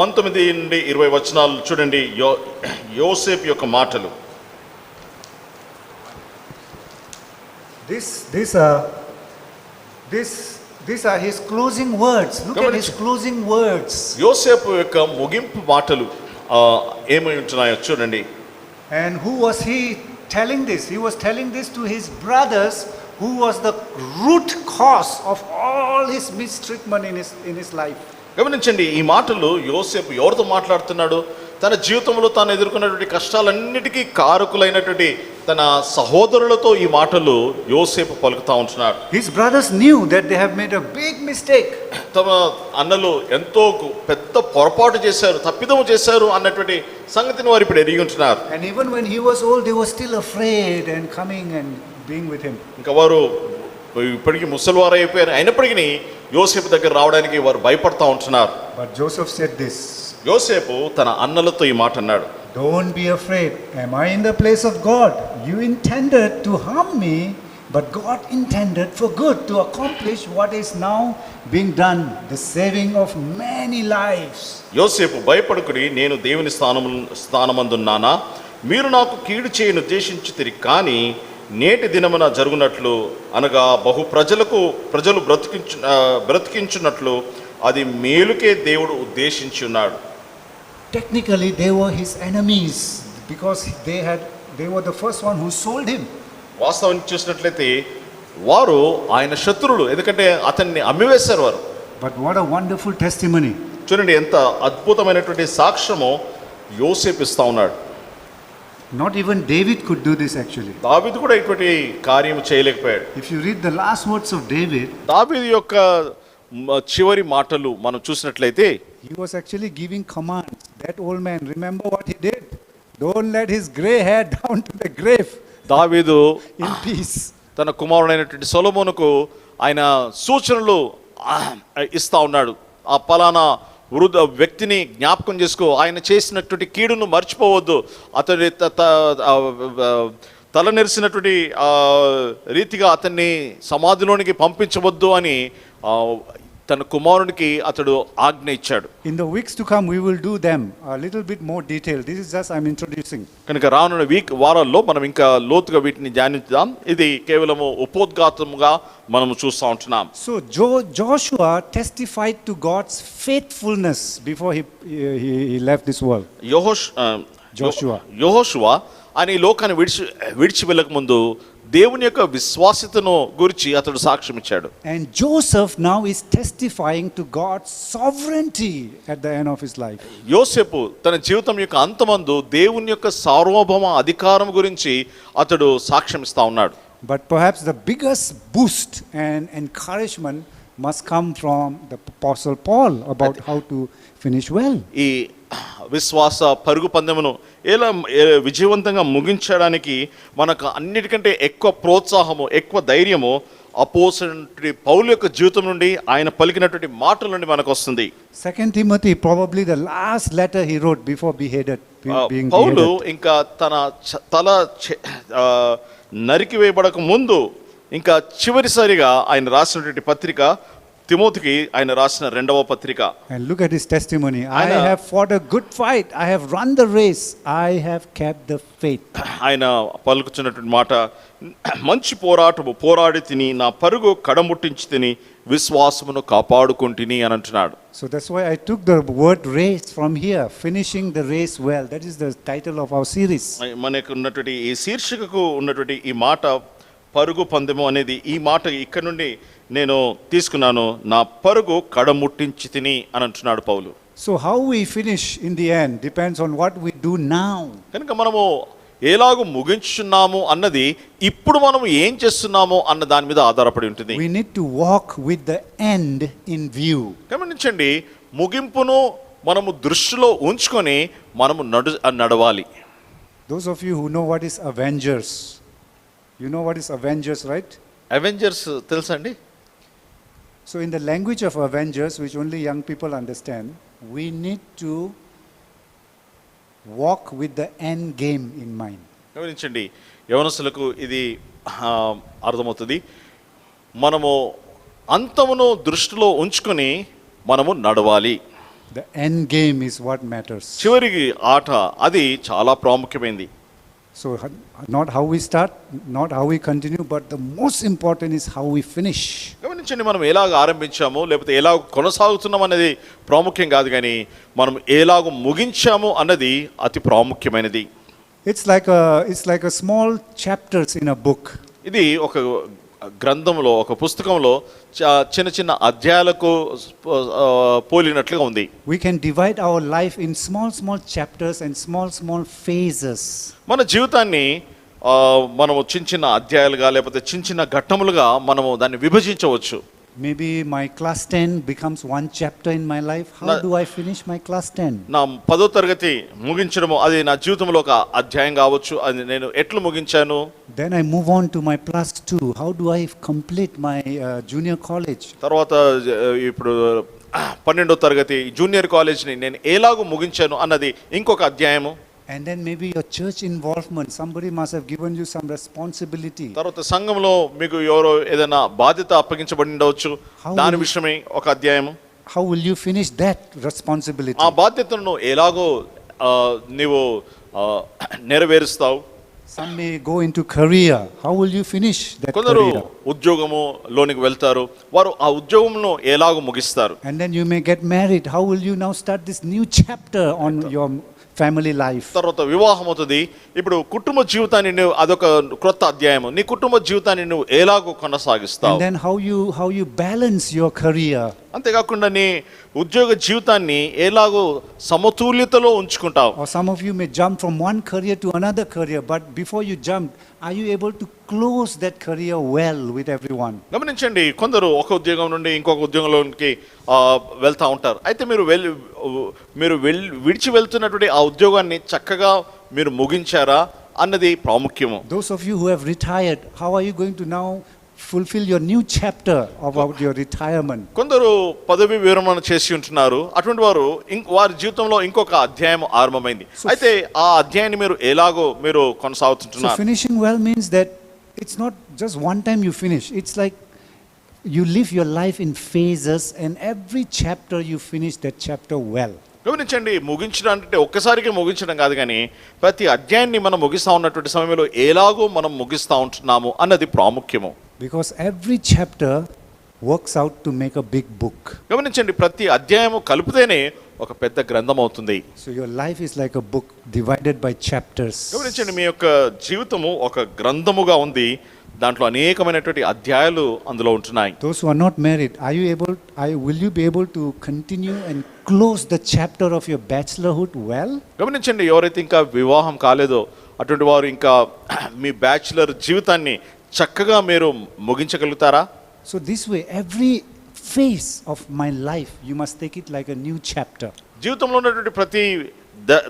19 నుండి 20 వచనాలు చూడండి. యోసేపు యొక్క మాటలు. These are his closing words. Look at his closing words. యోసేపు యొక్క ముగింపు మాటలు ఏమై ఉంటున్నాయో చూడండి. And who was he telling this? He was telling this to his brothers, who was the root cause of all his mistreatment in his life. గమనించండి, ఈ మాటలు యోసేపు ఎవరితో మాట్లాడుతున్నాడు? తన జీవితంలో తాను ఎదుర్కొన్నటువంటి కష్టాలన్నిటికీ కారకులైనటువంటి తన సహోదరులతో ఈ మాటలు యోసేపు పలుకుతా ఉంటున్నాడు. His brothers knew that they have made a big mistake. తమ అన్నలు ఎంతో పెద్ద పొరపాటు చేశారు, తప్పిదము చేశారు అన్నటువంటి సంగతిని వారు ఇప్పుడు ఎరిగి ఉంటున్నారు. And even when he was old, they were still afraid and coming and being with him. ఇంకా వారు ఇప్పటికీ ముసలివారు అయిపోయారు, అయినప్పటికీ యోసేపు దగ్గర రావడానికి వారు భయపడతా ఉంటున్నారు. But Joseph said this. యోసేపు తన అన్నలతో ఈ మాట అన్నాడు. Don't be afraid. Am I in the place of God? You intended to harm me, but God intended for good to accomplish what is now being done, the saving of many lives. యోసేపు, భయపడకుడి, నేను దేవుని స్థానమందున్నానా? మీరు నాకు కీడు చేయను ఉద్దేశించితిరి, కానీ నేటి దినమున జరుగునట్లు అనగా ప్రజలు బ్రతికించున్నట్లు అది మేలుకే దేవుడు ఉద్దేశించి ఉన్నాడు. Technically they were his enemies because they were the first one who sold him. వాస్తవానికి చూసినట్లయితే వారు ఆయన శత్రువులు, ఎందుకంటే అతన్ని అమ్మివేశారు వారు. But what a wonderful testimony. చూడండి ఎంత అద్భుతమైనటువంటి సాక్ష్యము యోసేపు ఇస్తా ఉన్నాడు. Not even David could do this actually. దావీదు కూడా ఇటువంటి కార్యం చేయలేకపోయాడు. If you read the last words of David, దావీదు యొక్క చివరి మాటలు మనం చూసినట్లయితే he was actually giving commands. That old man, remember what he did? Don't let his gray hair down to the grave. దావీదు In peace. తన కుమారుడైనటువంటి సొలొమోనుకు ఆయన సూచనలు ఇస్తా ఉన్నాడు. ఆ పలానా వృద్ధ వ్యక్తిని జ్ఞాపకం చేసుకో, ఆయన చేసినటువంటి కీడును మర్చిపోవద్దు, అతడి తల నెరిసినటువంటి రీతిగా అతన్ని సమాధిలోనికి పంపించవద్దు అని తన కుమారునికి అతడు ఆజ్ఞ ఇచ్చాడు. In the weeks to come we will do them a little bit more detailed. This is just I'm introducing. కనుక రానున్న వారాల్లో మనం ఇంకా లోతుగా వీటిని ధ్యానిద్దాం. ఇది కేవలము ఉపోద్ఘాతముగా మనము చూస్తూ ఉంటున్నాం. So Joshua testified to God's faithfulness before he left this world. యెహోషువ ఆయన ఈ లోకాన్ని విడిచి వెళ్ళక ముందు దేవుని యొక్క విశ్వాసతను గురించి అతడు సాక్ష్యం ఇచ్చాడు. And Joseph now is testifying to God's sovereignty at the end of his life. యోసేపు తన జీవితం యొక్క అంతమందు దేవుని యొక్క సార్వభౌమ అధికారం గురించి అతడు సాక్ష్యం ఇస్తా ఉన్నాడు. But perhaps the biggest boost and encouragement must come from the Apostle Paul about how to finish well. ఈ విశ్వాస పరుగు పందెమును ఎలా విజయవంతంగా ముగించడానికి మనకు అన్నిటికంటే ఎక్కువ ప్రోత్సాహము, ఎక్కువ ధైర్యము అపోస్తలుడైన పౌలు యొక్క జీవితం నుండి ఆయన పలికినటువంటి మాటల నుండి మనకు వస్తుంది. 2 Timothy, probably the last letter he wrote before being Paul beheaded. ఇంకా తన తల నరికి వేయబడక ముందు ఇంకా చివరిసారిగా ఆయన రాసినటువంటి పత్రిక తిమోతికి ఆయన రాసిన 2వ పత్రిక. And look at his testimony. I have fought a good fight. I have run the race. I have kept the faith. ఆయన పలుకుతున్నటువంటి మాట, మంచి పోరాటము పోరాడి తిని నా పరుగు కడముట్టించి తిని విశ్వాసమును కాపాడుకుంటుని అని అంటున్నాడు. So that's why I took the word race from here, finishing the race well. That is the title of our series. మనకు ఉన్నటువంటి ఈ శీర్షికకు ఉన్నటువంటి ఈ మాట పరుగు పందెము అనేది, ఈ మాట ఇక్కడ నుండి నేను తీసుకున్నాను, నా పరుగు కడముట్టించి తిని అని అంటున్నాడు పౌలు. So how we finish in the end depends on what we do now. కనుక మనము ఎలాగూ ముగించున్నాము అన్నది ఇప్పుడు మనం ఏం చేస్తున్నామో అన్న దాని మీద ఆధారపడి ఉంటుంది. We need to walk with the end in view. గమనించండి, ముగింపును మనము దృష్టిలో ఉంచుకొని మనము నడవాలి. Those of you who know what is Avengers, you know what is Avengers, right? Avengers తెలుసండి? So in the language of Avengers, which only young people understand, we need to walk with the end game in mind. గమనించండి, యవనస్తులకు ఇది అర్థమవుతుంది. మనము అంతమును దృష్టిలో ఉంచుకొని మనము నడవాలి. The end game is what matters. చివరికి ఆట అది చాలా ప్రాముఖ్యమైనది. So not how we start, not how we continue, but the most important is how we finish. గమనించండి, మనం ఎలాగ ఆరంభించాము లేకపోతే ఎలాగ కొనసాగుతున్నాం అనేది ప్రాముఖ్యం కాదు, కానీ మనం ఎలాగ ముగించాము అన్నది అతి ప్రాముఖ్యమైనది. It's like a small chapters in a book. ఇది ఒక గ్రంథంలో, ఒక పుస్తకంలో చిన్న చిన్న అధ్యాయాలకు పోలినట్లుగా ఉంది. We can divide our life in small chapters and small phases. మన జీవితాన్ని మనము చిన్న చిన్న అధ్యాయాలుగా లేకపోతే చిన్న చిన్న ఘట్టములుగా మనము దాన్ని విభజించవచ్చు. Maybe my class 10 becomes one chapter in my life. How do I finish my class 10? నా 10వ తరగతి ముగించడము అది నా జీవితంలో ఒక అధ్యాయం కావచ్చు. అది నేను ఎట్లు ముగించాను. Then I move on to my plus 2. How do I complete my junior college? తర్వాత ఇప్పుడు 12వ తరగతి జూనియర్ కాలేజ్ని నేను ఎలాగో ముగించాను అన్నది ఇంకొక అధ్యాయము. And then maybe your church involvement. Somebody must have given you some responsibility. తర్వాత సంఘంలో మీకు ఎవరో ఏదైనా బాధ్యత అప్పగించబడి ఉండవచ్చు, దాని విషయమై ఒక అధ్యాయము. How will you finish that responsibility? ఆ బాధ్యతను ఎలాగో నీవు నెరవేరుస్తావు. Some may go into career. How will you finish that కొందరు career? ఉద్యోగము లోనికి వెళ్తారు, వారు ఆ ఉద్యోగంను ఎలాగో ముగిస్తారు. And then you may get married. How will you now start this new chapter on your family life? తర్వాత వివాహం అవుతుంది. ఇప్పుడు కుటుంబ జీవితాన్ని నువ్వు అదొక క్రొత్త అధ్యాయము. నీ కుటుంబ జీవితాన్ని నువ్వు ఎలాగో కొనసాగిస్తావు. And then how you balance your career. అంతేకాకుండా నీ ఉద్యోగ జీవితాన్ని ఎలాగో సమతుల్యతలో ఉంచుకుంటావు. Or some of you may jump from one career to another career, but before you jump, are you able to close that career well with everyone? గమనించండి, కొందరు ఒక ఉద్యోగం నుండి ఇంకొక ఉద్యోగంలోకి వెళ్తూ ఉంటారు. అయితే మీరు విడిచి వెళ్తున్నటువంటి ఆ ఉద్యోగాన్ని చక్కగా మీరు ముగించారా అన్నది ప్రాముఖ్యము. Those of you who have retired, how are you going to now fulfill your new chapter about your retirement? కొందరు పదవి విరమణ చేసి ఉంటున్నారు. అటువంటి వారు వారి జీవితంలో ఇంకొక అధ్యాయం ఆరంభమైంది. అయితే ఆ అధ్యాయాన్ని మీరు ఎలాగో మీరు కొనసాగుతుంటున్నారు. So finishing well means that it's not just one time you finish. It's like you live your life in phases, and every chapter you finish that chapter well. గమనించండి, ముగించడం అంటే ఒక్కసారికి ముగించడం కాదు, కానీ ప్రతి అధ్యాయాన్ని మనం ముగిస్తూ ఉన్నటువంటి సమయంలో ఎలాగో మనం ముగిస్తూ ఉంటున్నాము అన్నది ప్రాముఖ్యము. Because every chapter works out to make a big book. గమనించండి, ప్రతి అధ్యాయము కలిపితేనే ఒక పెద్ద గ్రంథం అవుతుంది. So your life is like a book divided by chapters. గమనించండి, మీ యొక్క జీవితము ఒక గ్రంథముగా ఉంది. దాంట్లో అనేకమైనటువంటి అధ్యాయాలు అందులో ఉంటున్నాయి. Those who are not married, will you be able to continue and close the chapter of your bachelorhood well? గమనించండి, ఎవరైతే ఇంకా వివాహం కాలేదో అటువంటి వారు ఇంకా మీ బ్యాచిలర్ జీవితాన్ని చక్కగా మీరు ముగించగలుగుతారా? So this way, every phase of my life, you must take it like a new chapter. జీవితంలో ఉన్నటువంటి ప్రతి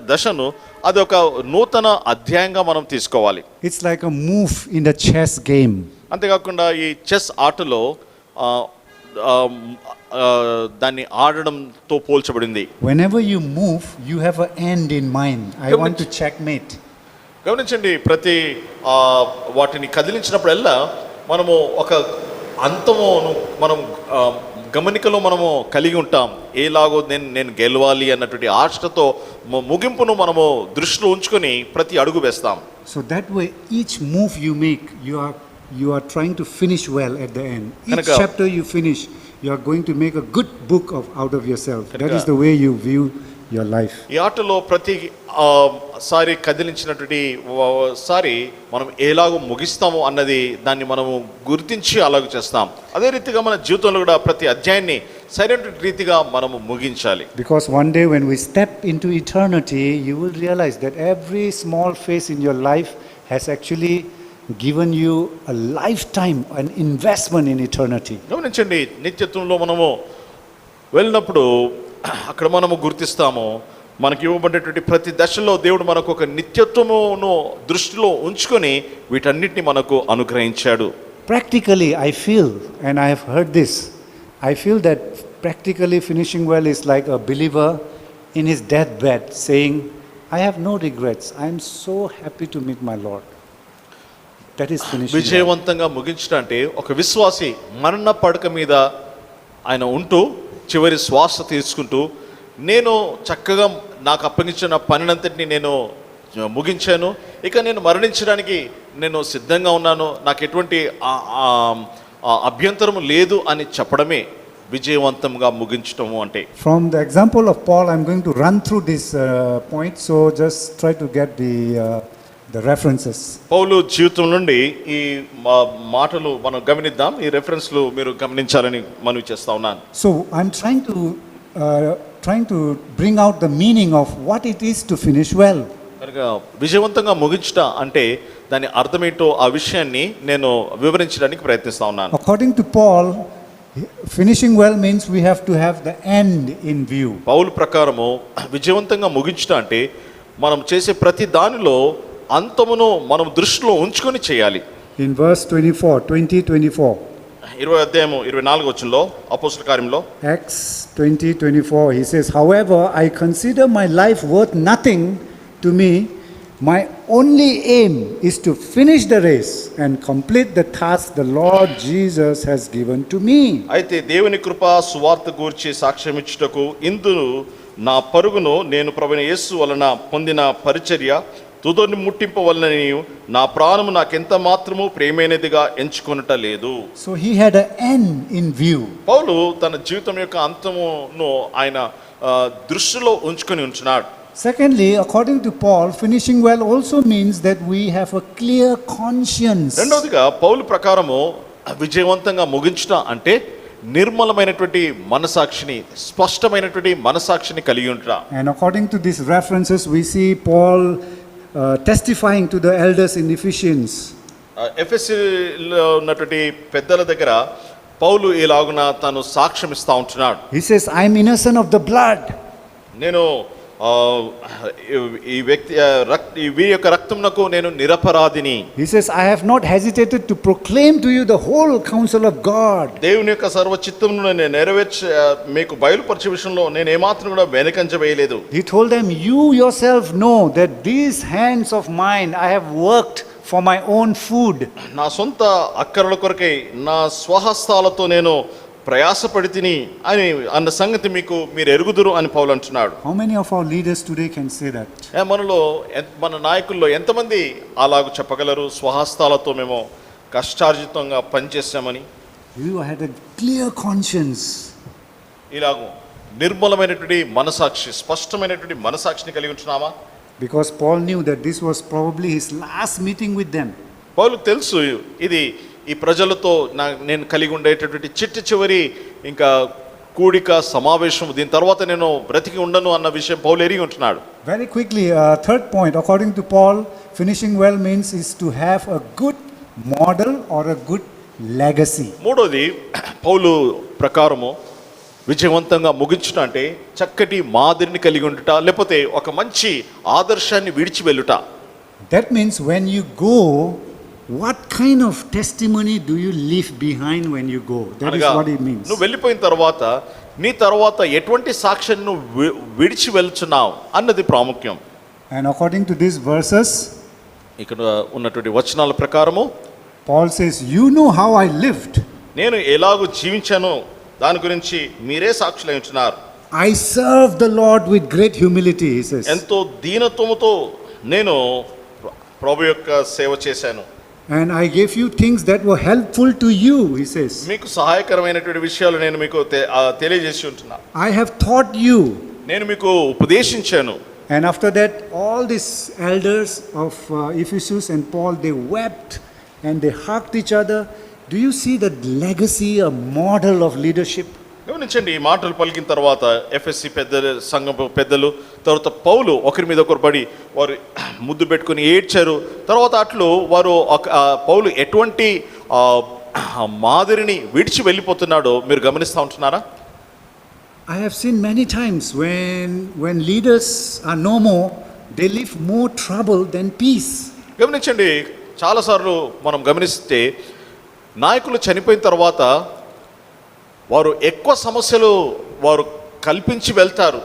దశను అది ఒక నూతన అధ్యాయంగా మనం తీసుకోవాలి. It's like a move in the chess game. అంతేకాకుండా ఈ చెస్ ఆటలో దాన్ని ఆడడంతో పోల్చబడింది. Whenever you move, you have an end in mind. I want to checkmate. గమనించండి, ప్రతి వాటిని కదిలించినప్పుడల్లా మనము ఒక అంతమును మనం గమనికలో మనము కలిగి ఉంటాం. ఎలాగో నేను గెలవాలి అన్నటువంటి ఆశతో ముగింపును మనము దృష్టిలో ఉంచుకొని ప్రతి అడుగు వేస్తాం. So that way, each move you make, you are trying to finish well at the end. Each chapter you finish, you are going to make a good book out of yourself. That is the way you view your life. ఈ ఆటలో ప్రతి సారి కదిలించినటువంటి సారి మనం ఎలాగో ముగిస్తాము అన్నది దాన్ని మనము గుర్తించి అలాగ చేస్తాం. అదే రీతిగా మన జీవితంలో కూడా ప్రతి అధ్యాయాన్ని సరైన రీతిగా మనము ముగించాలి. Because one day when we step into eternity, you will realize that every small phase in your life has actually given you a lifetime, an investment in eternity. గమనించండి, నిత్యత్వంలో మనము వెళ్ళినప్పుడు అక్కడ మనము గుర్తిస్తాము మనకి ఇవ్వబడేటువంటి ప్రతి దశలో దేవుడు మనకు ఒక నిత్యత్వమును దృష్టిలో ఉంచుకొని వీటన్నిటిని మనకు అనుగ్రహించాడు. Practically, I feel, and I have heard this, I feel that practically finishing well is like a believer in his deathbed saying, I have no regrets. I am so happy to meet my Lord. That is finishing well. విజయవంతంగా ముగించడం అంటే ఒక విశ్వాసి మరణ పడక మీద ఆయన ఉంటూ చివరి శ్వాస తీసుకుంటూ నేను చక్కగా నాకు అప్పగించిన పనినంతటిని నేను ముగించాను, ఇక నేను మరణించడానికి నేను సిద్ధంగా ఉన్నాను, నాకు ఎటువంటి అభ్యంతరం లేదు అని చెప్పడమే విజయవంతంగా ముగించటము అంటే. From the example of Paul, I'm going to run through this point, so just try to get the references. పౌలు జీవితం నుండి ఈ మాటలు మనం గమనిద్దాం. ఈ రెఫరెన్స్లు మీరు గమనించాలని మనవి చేస్తా ఉన్నాను. So I'm trying to bring out the meaning of what it is to finish well. కనుక విజయవంతంగా ముగించట అంటే దాని అర్థమేంటో ఆ విషయాన్ని నేను వివరించడానికి ప్రయత్నిస్తా ఉన్నాను. According to Paul, finishing well means we have to have the end in view. పౌలు ప్రకారము విజయవంతంగా ముగించట అంటే మనం చేసే ప్రతి దానిలో అంతమును మనం దృష్టిలో ఉంచుకొని చేయాలి. In verse 20-24. 20 అధ్యాయము 24 వచనంలో అపోస్తల కార్యంలో Acts 20-24, he says, however, I consider my life worth nothing to me. My only aim is to finish the race and complete the task the Lord Jesus has given to me. అయితే దేవుని కృప సువార్త గూర్చి సాక్ష్యం ఇచ్చుటకు ఇందును నా పరుగును నేను ప్రభువైన యేసు వలన పొందిన పరిచర్య తుదని ముట్టింపవలనని నా ప్రాణము నాకెంత మాత్రము ప్రేమైనదిగా ఎంచుకొనట లేదు. So he had an end in view. పౌలు తన జీవితం యొక్క అంతమును ఆయన దృష్టిలో ఉంచుకొని ఉంచున్నాడు. Secondly, according to Paul, finishing well also means that we have a clear conscience. రెండవదిగా పౌలు ప్రకారము విజయవంతంగా ముగించడం అంటే నిర్మలమైనటువంటి మనసాక్షిని, స్పష్టమైనటువంటి మనసాక్షిని కలిగి ఉంటా. And according to these references, we see Paul testifying to the elders in Ephesians. ఎఫెసీలో ఉన్నటువంటి పెద్దల దగ్గర పౌలు ఇలాగున తాను సాక్ష్యం ఇస్తా ఉంటున్నాడు. He says, I am innocent of the blood. నేను ఈ వ్యక్తి వీరి యొక్క రక్తమునకు నేను నిరపరాధిని. He says, I have not hesitated to proclaim to you the whole counsel of God. దేవుని యొక్క సర్వ చిత్తమును నేను నెరవేర్చి మీకు బయలుపరిచే విషయంలో నేను ఏమాత్రం కూడా వెనకంజ వేయలేదు. He told them, you yourself know that these hands of mine I have worked for my own food. నా సొంత అక్కరల కొరకై నా స్వహస్తాలతో నేను ప్రయాసపడి తిని అని అన్న సంగతి మీరు ఎరుగుదురు అని పౌలు అంటున్నాడు. How many of our leaders today can say that? మనలో మన నాయకుల్లో ఎంతమంది అలాగూ చెప్పగలరు, స్వహస్తాలతో మేము కష్టార్జితంగా పనిచేసామని? You had a clear conscience. ఇలాగూ నిర్మలమైనటువంటి మనసాక్షి, స్పష్టమైనటువంటి మనసాక్షిని కలిగి ఉంటున్నామా? Because Paul knew that this was probably his last meeting with them. పౌలు తెలుసు ఇది ఈ ప్రజలతో నేను కలిగి ఉండేటటువంటి చివరి ఇంకా కూడిక సమావేశం, దీని తర్వాత నేను బ్రతికి ఉండను అన్న విషయం పౌలు ఎరిగి ఉంటున్నాడు. Very quickly, third point, according to Paul, finishing well means is to have a good model or a good legacy. మూడోది పౌలు ప్రకారము విజయవంతంగా ముగించడం అంటే చక్కటి మాదిరిని కలిగి ఉండుట, లేకపోతే ఒక మంచి ఆదర్శాన్ని విడిచి వెళ్ళుట. That means when you go, what kind of testimony do you leave behind when you go? That is what it means. నువ్వు వెళ్ళిపోయిన తర్వాత నీ తర్వాత ఎటువంటి సాక్ష్యాన్ని నువ్వు విడిచి వెళ్తున్నావు అన్నది ప్రాముఖ్యం. And according to these verses, ఇక్కడ ఉన్నటువంటి వచనాల ప్రకారము Paul says, you know how I lived. నేను ఎలాగూ జీవించాను దాని గురించి మీరే సాక్షులై ఉంటున్నారు. I served the Lord with great humility, he says. ఎంతో దీనత్వముతో నేను ప్రభు యొక్క సేవ చేశాను. And I gave you things that were helpful to you, he says. మీకు సహాయకరమైనటువంటి విషయాలు నేను మీకు తెలియజేసి ఉంటున్నా. I have taught you నేను మీకు ఉపదేశించాను. And after that, all these elders of Ephesus and Paul, they wept and they hugged each other. Do you see that legacy, a model of leadership? గమనించండి, ఈ మాటలు పలికిన తర్వాత ఎఫ్ఎస్సి పెద్దలు, సంఘం పెద్దలు, తర్వాత పౌలు ఒకరి మీద ఒకరు పడి వారు ముద్దు పెట్టుకుని ఏడ్చారు. తర్వాత అట్లు వారు పౌలు ఎటువంటి మాదిరిని విడిచి వెళ్ళిపోతున్నాడో మీరు గమనిస్తూ ఉంటున్నారా? I have seen many times when leaders are no more, they leave more trouble than peace. గమనించండి, చాలాసార్లు మనం గమనిస్తే నాయకులు చనిపోయిన తర్వాత వారు ఎక్కువ సమస్యలు వారు కల్పించి వెళ్తారు.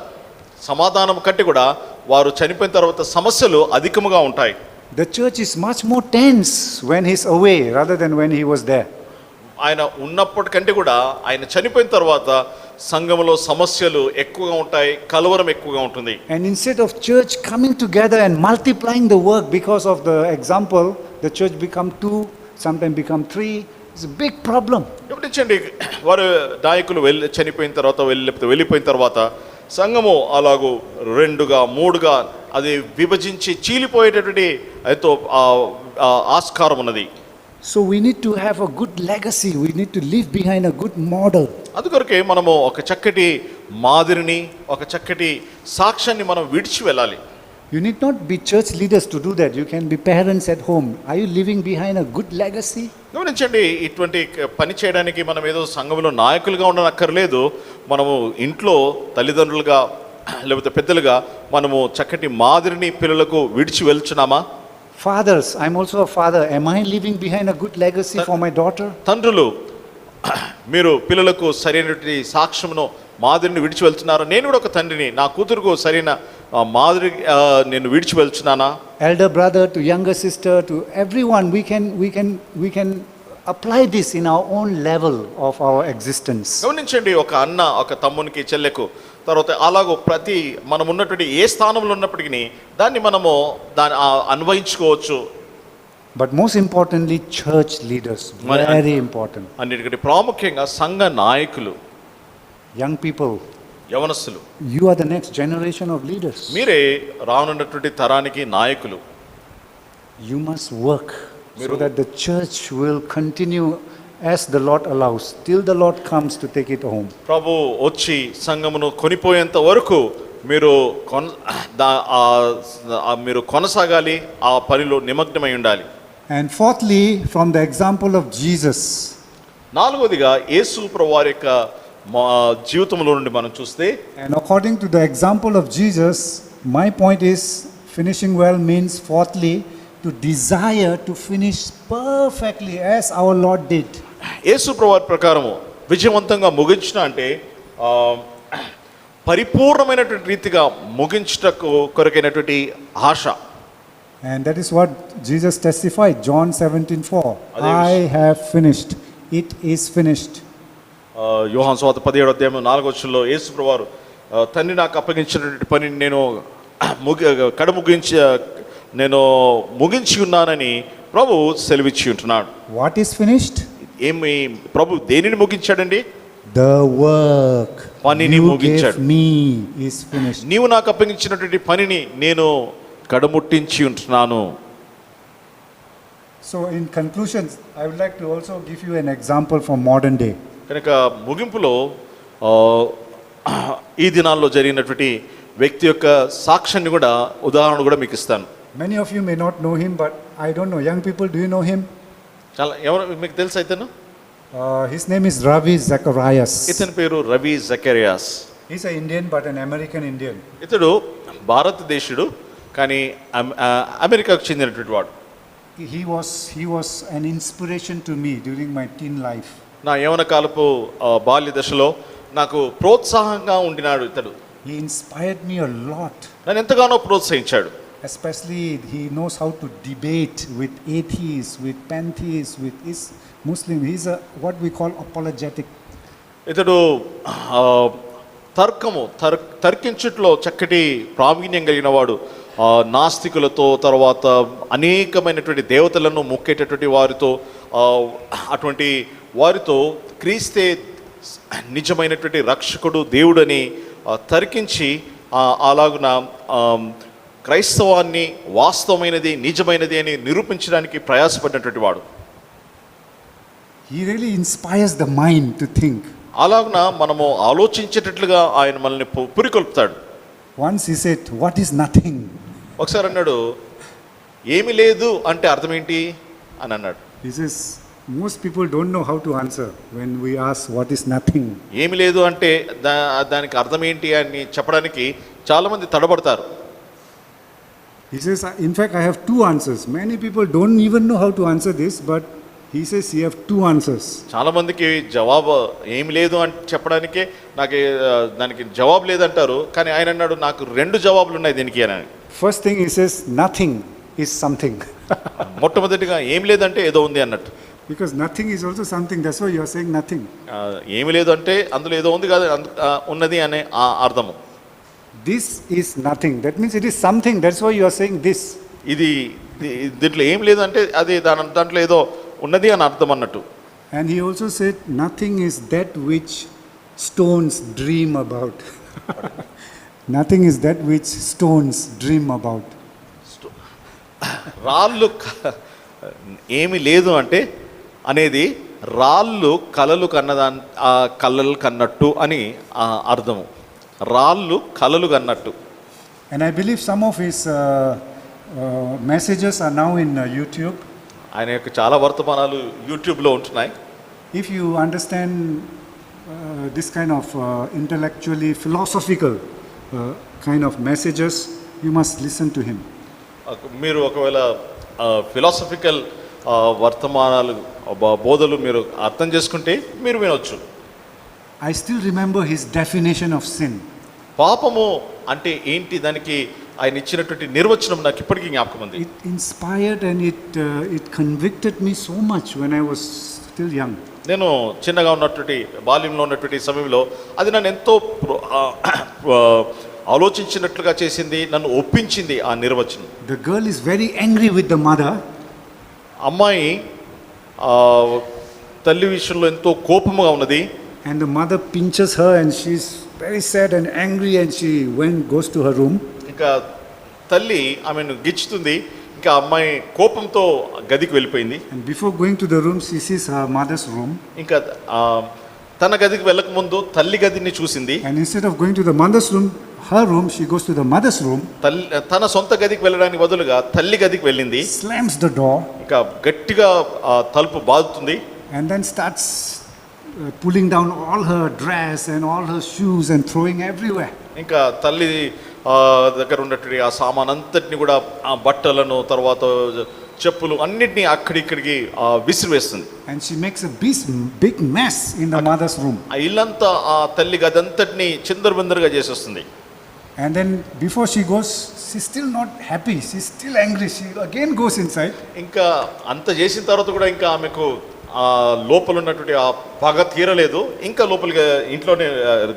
సమాధానం కంటే కూడా వారు చనిపోయిన తర్వాత సమస్యలు అధికముగా ఉంటాయి. The church is much more tense when he's away rather than when he was there. ఆయన ఉన్నప్పటికంటే కూడా ఆయన చనిపోయిన తర్వాత సంఘంలో సమస్యలు ఎక్కువగా ఉంటాయి, కలవరం ఎక్కువగా ఉంటుంది. And instead of church coming together and multiplying the work because of the example, the church become 2, sometimes become 3. It's a big problem. గమనించండి, వారు నాయకులు చనిపోయిన తర్వాత వెళ్ళిపోయిన తర్వాత సంఘము అలాగూ 2గా 3గా అది విభజించి చీలిపోయేటటువంటి ఎంతో ఆస్కారం ఉన్నది. So we need to have a good legacy. We need to leave behind a good model. అందుకొరకే మనము ఒక చక్కటి మాదిరిని, ఒక చక్కటి సాక్ష్యాన్ని మనం విడిచి వెళ్ళాలి. You need not be church leaders to do that. You can be parents at home. Are you leaving behind a good legacy? గమనించండి, ఇటువంటి పని చేయడానికి మనం ఏదో సంఘంలో నాయకులుగా ఉండనక్కర్లేదు. మనము ఇంట్లో తల్లిదండ్రులుగా లేకపోతే పెద్దలుగా మనము చక్కటి మాదిరిని పిల్లలకు విడిచి వెళ్తున్నామా? Fathers, I'm also a father. Am I leaving behind a good legacy for my daughter? తండ్రులు, మీరు పిల్లలకు సరైనటువంటి సాక్ష్యమును మాదిరిని విడిచి వెళ్తున్నారా? నేను కూడా ఒక తండ్రిని, నా కూతురుకు సరైన మాదిరి నేను విడిచి వెళ్తున్నానా? Elder brother to younger sister to everyone, we can apply this in our own level of our existence. గమనించండి, ఒక అన్న ఒక తమ్మునికి చెల్లెకు తర్వాత అలాగో ప్రతి మనం ఉన్నటువంటి ఏ స్థానంలో ఉన్నప్పటికీ దాన్ని మనము అన్వయించుకోవచ్చు. But most importantly, church leaders, very important. అన్నిటికంటే ప్రాముఖ్యంగా సంఘ నాయకులు, Young people, యవనస్తులు, you are the next generation of leaders. మీరే రానున్నటువంటి తరానికి నాయకులు. You must work so that the church will continue as the Lord allows, till the Lord comes to take it home. ప్రభు వచ్చి సంఘమును కొనిపోయేంత వరకు మీరు కొనసాగాలి, ఆ పనిలో నిమగ్నమై ఉండాలి. And fourthly, from the example of Jesus. నాలుగోదిగా యేసు ప్రభువారి యొక్క జీవితంలో నుండి మనం చూస్తే, And according to the example of Jesus, my point is finishing well means fourthly to desire to finish perfectly as our Lord did. యేసు ప్రభువారి ప్రకారము విజయవంతంగా ముగించిన అంటే పరిపూర్ణమైనటువంటి రీతిగా ముగించుటకు కొరకైనటువంటి ఆశ. And that is what Jesus testified, John 17:4. I have finished. It is finished. యోహాను సువార్త 17:4 యేసు ప్రభువారు తండ్రి నాకు అప్పగించినటువంటి పనిని నేను నేను ముగించి ఉన్నానని ప్రభు సెలవిచ్చి ఉంటున్నాడు. What is finished? ఏమి ప్రభు దేనిని ముగించాడండి? The work పనిని you ముగించాడు. gave me is finished. నీవు నాకు అప్పగించినటువంటి పనిని నేను కడముట్టించి ఉంటున్నాను. So in conclusion, I would like to also give you an example from modern day. కనుక ముగింపులో ఈ దినాల్లో జరిగినటువంటి వ్యక్తి యొక్క సాక్ష్యాన్ని కూడా ఉదాహరణ కూడా మీకు ఇస్తాను. Many of you may not know him, but I don't know. Young people, do you know him? చాలా ఎవరు మీకు తెలుసు అయితేను? His name is Ravi Zacharias. ఇతని పేరు Ravi Zacharias. He's an Indian, but an American Indian. ఇతడు భారతదేశుడు కానీ అమెరికాకు చెందినటువంటి వాడు. He was an inspiration to me during my teen life. నా యవన కాలపు బాల్య దశలో నాకు ప్రోత్సాహంగా ఉండినాడు ఇతడు. He inspired me a lot. నన్ను ఎంతగానో ప్రోత్సహించాడు. Especially he knows how to debate with atheists, with pantheists, with Muslim. He's a what we call apologetic. ఇతడు తర్కించుట్లో చక్కటి ప్రావీణ్యం కలిగిన వాడు. నాస్తికులతో తర్వాత అనేకమైనటువంటి దేవతలను మొక్కేటటువంటి వారితో అటువంటి వారితో క్రీస్తే నిజమైనటువంటి రక్షకుడు దేవుడని తరికించి అలాగున క్రైస్తవాన్ని వాస్తవమైనది నిజమైనది అని నిరూపించడానికి ప్రయాసపడినటువంటి వాడు. He really inspires the mind to think. అలాగున మనము ఆలోచించేటట్లుగా ఆయన మనల్ని పురికొల్పుతాడు. Once he said, "What is nothing?" ఒకసారి అన్నాడు, ఏమి లేదు అంటే అర్థం ఏంటి అని అన్నాడు. He says, most people don't know how to answer when we ask what is nothing. ఏమి లేదు అంటే దానికి అర్థం ఏంటి అని చెప్పడానికి చాలామంది తడబడతారు. He says, in fact, I have two answers. Many people don't even know how to answer this, but he says he have two answers. చాలామందికి జవాబు ఏమి లేదు అని చెప్పడానికే నాకు దానికి జవాబు లేదంటారు. కానీ ఆయన అన్నాడు, నాకు రెండు జవాబులు ఉన్నాయి దీనికి అని. First thing he says, nothing is something. మొట్టమొదటిగా ఏం లేదంటే ఏదో ఉంది అన్నట్టు. Because nothing is also something. That's why you are saying nothing. ఏమి లేదు అంటే అందులో ఏదో ఉంది కాదు, ఉన్నది అనే అర్థము. This is nothing. That means it is something. That's why you are saying this. ఇది దీంట్లో ఏం లేదు అంటే అది దాంట్లో ఏదో ఉన్నది అని అర్థం అన్నట్టు. And he also said, nothing is that which stones dream about. Nothing is that which stones dream about. రాళ్ళు ఏమి లేదు అంటే అనేది రాళ్ళు కలలు కలలు కన్నట్టు అని అర్థము. రాళ్ళు కలలు కన్నట్టు. And I believe some of his messages are now in YouTube. ఆయన యొక్క చాలా వర్తమానాలు యూట్యూబ్లో ఉంటున్నాయి. If you understand this kind of intellectually philosophical kind of messages, you must listen to him. మీరు ఒకవేళ ఫిలాసఫికల్ వర్తమానాలు బోధలు మీరు అర్థం చేసుకుంటే మీరు వినొచ్చు. I still remember his definition of sin. పాపము అంటే ఏంటి దానికి ఆయన ఇచ్చినటువంటి నిర్వచనం నాకు ఇప్పటికీ జ్ఞాపకం ఉంది. It inspired and it convicted me so much when I was still young. నేను చిన్నగా ఉన్నటువంటి బాల్యంలో ఉన్నటువంటి సమయంలో అది నన్ను ఎంతో ఆలోచించినట్లుగా చేసింది, నన్ను ఒప్పించింది ఆ నిర్వచనం. The girl is very angry with the mother. అమ్మాయి తల్లి విషయంలో ఎంతో కోపముగా ఉన్నది. And the mother pinches her and she's very sad and angry and she goes to her room. ఇంకా తల్లి ఆమెను గిచ్చుతుంది. ఇంకా అమ్మాయి కోపంతో గదికి వెళ్ళిపోయింది. And before going to the room, she sees her mother's room. ఇంకా తన గదికి వెళ్ళక ముందు తల్లి గదిని చూసింది. And instead of going to the mother's room, her room, she goes to the mother's room. తన సొంత గదికి వెళ్ళడానికి బదులుగా తల్లి గదికి వెళ్ళింది. Slams the door. ఇంకా గట్టిగా తలుపు బాదుతుంది. And then starts pulling down all her dress and all her shoes and throwing everywhere. ఇంకా తల్లి దగ్గర ఉన్నటువంటి ఆ సామాన్ అంతటిని కూడా ఆ బట్టలను తర్వాత చెప్పులు అన్నిటినీ అక్కడిక్కడికి విసిరివేస్తుంది. And she makes a big mess in the mother's room. ఆ ఇల్లంతా ఆ తల్లి గదంతటిని చిందరబిందరుగా చేసేస్తుంది. And then before she goes, she's still not happy. She's still angry. She again goes inside. ఇంకా అంత చేసిన తర్వాత కూడా ఇంకా ఆమెకు ఆ లోపల ఉన్నటువంటి ఆ పగ తీరలేదు. ఇంకా లోపలిగా ఇంట్లోనే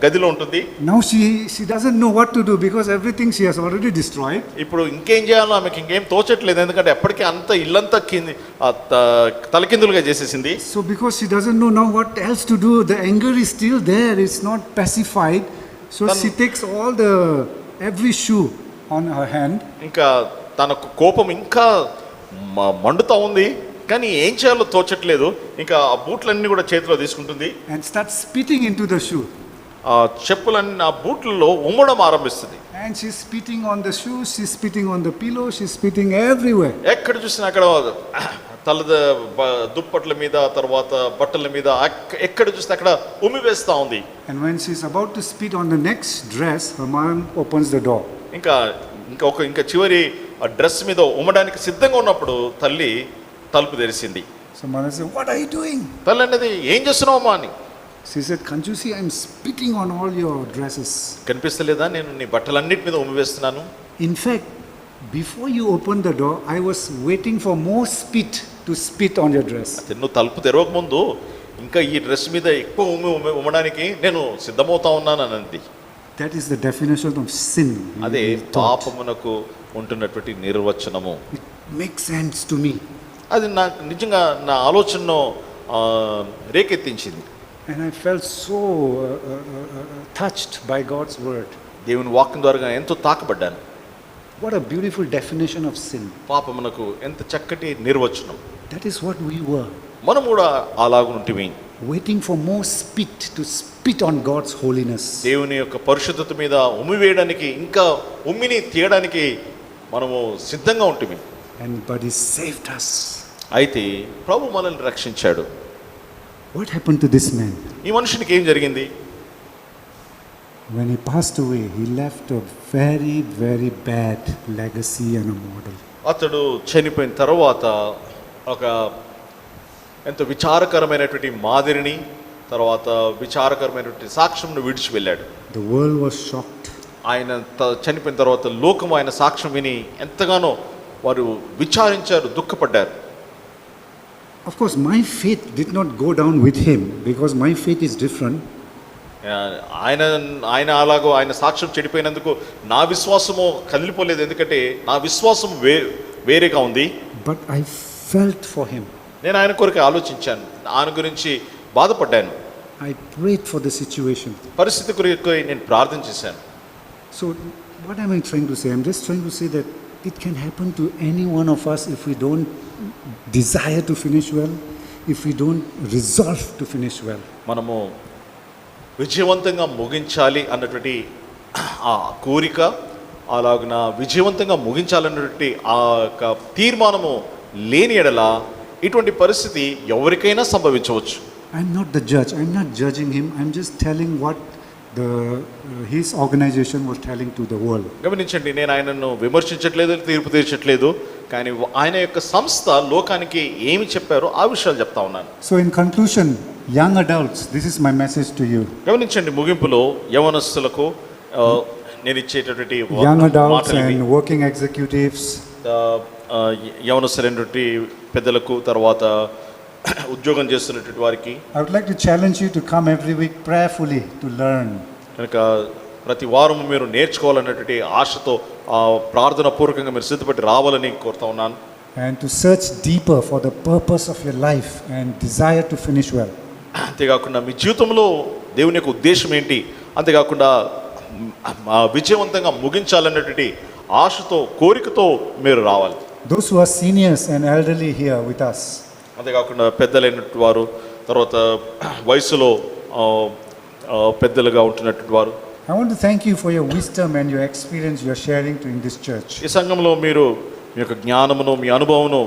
గదిలో ఉంటుంది. Now she doesn't know what to do because everything she has already destroyed. ఇప్పుడు ఇంకేం చేయాలో ఆమెకి ఇంకేం తోచట్లేదు. ఎందుకంటే ఎప్పటికీ అంత ఇల్లంతా తలకిందులుగా చేసేసింది. So because she doesn't know now what else to do, the anger is still there. It's not pacified. So she takes all every shoe on her hand. ఇంకా తన కోపం ఇంకా మండుతా ఉంది. కానీ ఏం చేయాలో తోచట్లేదు. ఇంకా ఆ బూట్లన్నీ కూడా చేతిలో తీసుకుంటుంది. And starts spitting into the shoe. ఆ చెప్పులన్నీ ఆ బూట్లలో ఉమ్మడం ఆరంభిస్తుంది. And she's spitting on the shoes, she's spitting on the pillow, she's spitting everywhere. ఎక్కడ చూసినా అక్కడ దుప్పట్ల మీద తర్వాత బట్టల మీద ఎక్కడ చూసినా అక్కడ ఉమ్మి వేస్తూ ఉంది. And when she's about to spit on the next dress, her mom opens the door. ఇంకా చివరి ఆ డ్రెస్ మీద ఉమ్మడానికి సిద్ధంగా ఉన్నప్పుడు తల్లి తలుపు తెరిచింది. So mother said, "What are you doing?" తల్లి అన్నది, ఏం చేస్తున్నావు అమ్మా అని. She said, "Can't you see I'm spitting on all your dresses?" కనిపిస్తలేదా నేను నీ బట్టలన్నిటి మీద ఉమ్మి వేస్తున్నాను. In fact, before you opened the door, I was waiting for more spit to spit on your dress. నువ్వు తలుపు తెరవక ముందు ఇంకా ఈ డ్రెస్ మీద ఎక్కువ ఉమ్మడానికి నేను సిద్ధమవుతా ఉన్నాను అన్నది. That is the definition of sin. అదే పాపమునకు ఉంటున్నటువంటి నిర్వచనము. It makes sense to me. అది నాకు నిజంగా నా ఆలోచనను రేకెత్తించింది. And I felt so touched by God's word. దేవుని వాక్యం ద్వారా ఎంతో తాకబడ్డాను. What a beautiful definition of sin. పాపమునకు ఎంత చక్కటి నిర్వచనం. That is what we were. మనం కూడా అలాగుంటిమి. Waiting for more spit to spit on God's holiness. దేవుని యొక్క పరిశుద్ధత మీద ఉమ్మి వేయడానికి, ఇంకా ఉమ్మిని తీయడానికి మనము సిద్ధంగా ఉంటిమి. But He saved us. అయితే ప్రభు మనల్ని రక్షించాడు. What happened to this man? ఈ మనుషునికి ఏం జరిగింది? When he passed away, he left a very, very bad legacy and a model. అతడు చనిపోయిన తర్వాత ఒక ఎంతో విచారకరమైనటువంటి మాదిరిని, తర్వాత విచారకరమైనటువంటి సాక్ష్యంను విడిచి వెళ్ళాడు. The world was shocked. ఆయన చనిపోయిన తర్వాత లోకం ఆయన సాక్ష్యం విని ఎంతగానో వారు విచారించారు, దుఃఖపడ్డారు. Of course, my faith did not go down with him because my faith is different. ఆయన అలాగో ఆయన సాక్ష్యం చెడిపోయినందుకు నా విశ్వాసము కదిలిపోలేదు, ఎందుకంటే నా విశ్వాసం వేరేగా ఉంది. But I felt for him. నేను ఆయన కొరకు ఆలోచించాను, ఆయన గురించి బాధపడ్డాను. I prayed for the situation. పరిస్థితి కొరకు నేను ప్రార్థన చేశాను. So what am I trying to say? I'm just trying to say that it can happen to any one of us if we don't desire to finish well, if we don't resolve to finish well. మనము విజయవంతంగా ముగించాలి అన్నటువంటి ఆ కోరిక, అలాగున విజయవంతంగా ముగించాలన్నటువంటి ఆ యొక్క తీర్మానము లేని ఎడల ఇటువంటి పరిస్థితి ఎవరికైనా సంభవించవచ్చు. I'm not the judge. I'm not judging him. I'm just telling what his organization was telling to the world. గమనించండి, నేను ఆయనను విమర్శించట్లేదు, తీర్పు తీర్చట్లేదు, కానీ ఆయన యొక్క సంస్థ లోకానికి ఏమి చెప్పారో ఆ విషయాలు చెప్తా ఉన్నాను. So in conclusion, young adults, this is my message to you. గమనించండి, ముగింపులో యవనస్తులకు నేను ఇచ్చేటటువంటి Young adults మాటలు ఇవి. and working executives, యవనస్తులైనటువంటి పెద్దలకు, తర్వాత ఉద్యోగం చేస్తున్నటువంటి వారికి I would like to challenge you to come every week prayerfully to learn. కనుక ప్రతి వారం మీరు నేర్చుకోవాలన్నటువంటి ఆశతో ప్రార్థన పూర్వకంగా మీరు సిద్ధపడి రావాలని కోరుతా ఉన్నాను. And to search deeper for the purpose of your life and desire to finish well. అంతేకాకుండా మీ జీవితంలో దేవుని యొక్క ఉద్దేశం ఏంటి, అంతేకాకుండా విజయవంతంగా ముగించాలన్నటువంటి ఆశతో, కోరికతో మీరు రావాలి. Those who are seniors and elderly here with us, అంతేకాకుండా పెద్దలైనటువంటి వారు, తర్వాత వయసులో పెద్దలుగా ఉంటున్నటువంటి వారు, I want to thank you for your wisdom and your experience you are sharing in this church. ఈ సంఘంలో మీరు మీ యొక్క జ్ఞానమును, మీ అనుభవమును